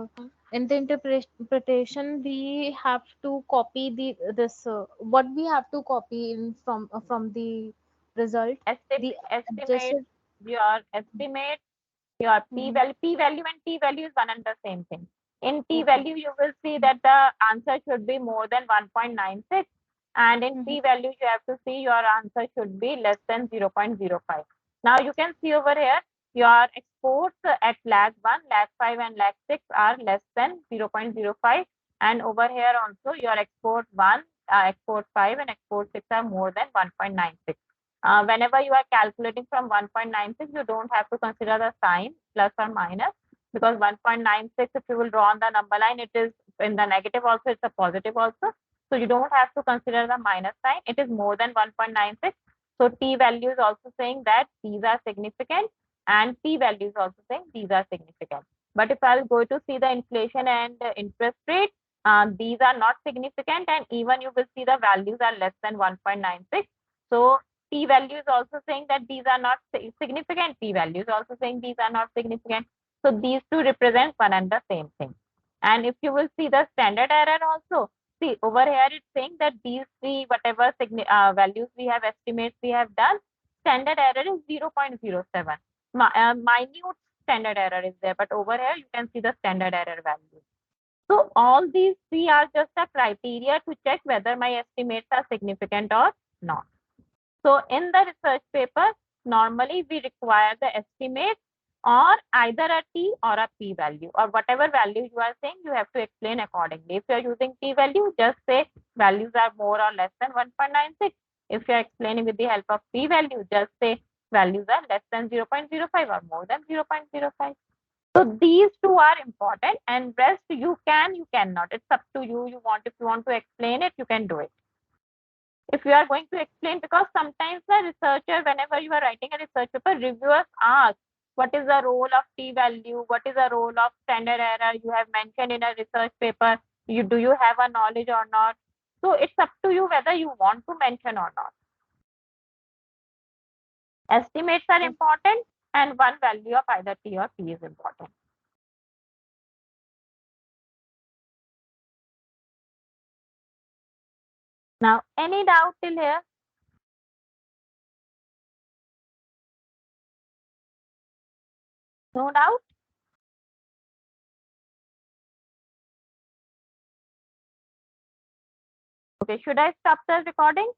in the interpretation, we have to copy the this what we have to copy in from the result, the Estimate adjusted. your estimate your Mhm. P value and T value is one and the same thing. In T Okay. value, you will see that the answer should be more than 1.96, and in Mhm. P value, you have to see your answer should be less than 0.05. Now you can see over here, your exports at lag 1, lag 5, and lag 6 are less than 0.05, and over here also your export 1, export 5, and export 6 are more than 1.96. Whenever you are calculating from 1.96, you don't have to consider the sign plus or minus, because 1.96, if you will draw on the number line, it is in the negative also, it's a positive also. So you don't have to consider the minus sign. It is more than 1.96. So T value is also saying that these are significant, and P value is also saying these are significant. But if I'll go to see the inflation and interest rate, these are not significant, and even you will see the values are less than 1.96. So P value is also saying that these are not significant. P value is also saying these are not significant. So these two represent one and the same thing. And if you will see the standard error also, see over here it's saying that these three whatever values we have, estimates we have done, standard error is 0.07. Minute standard error is there, but over here you can see the standard error value. So all these three are just a criteria to check whether my estimates are significant or not. So in the research paper, normally we require the estimate or either a T or a P value, or whatever value you are saying, you have to explain accordingly. If you are using T value, just say values are more or less than 1.96. If you are explaining with the help of P value, just say values are less than 0.05 or more than 0.05. So these two are important, and rest you can, you cannot. It's up to you. You want, if you want to explain it, you can do it. If you are going to explain, because sometimes the researcher, whenever you are writing a research paper, reviewers ask what is the role of T value, what is the role of standard error you have mentioned in a research paper, you do you have a knowledge or not. So it's up to you whether you want to mention or not. Estimates are important, and one value of either T or P is important. Now, any doubt till here? No doubt? Okay, should I stop the recording?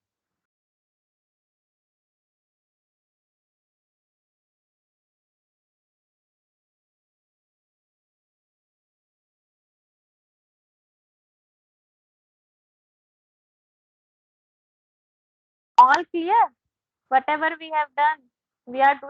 All clear? Whatever we have done, we are doing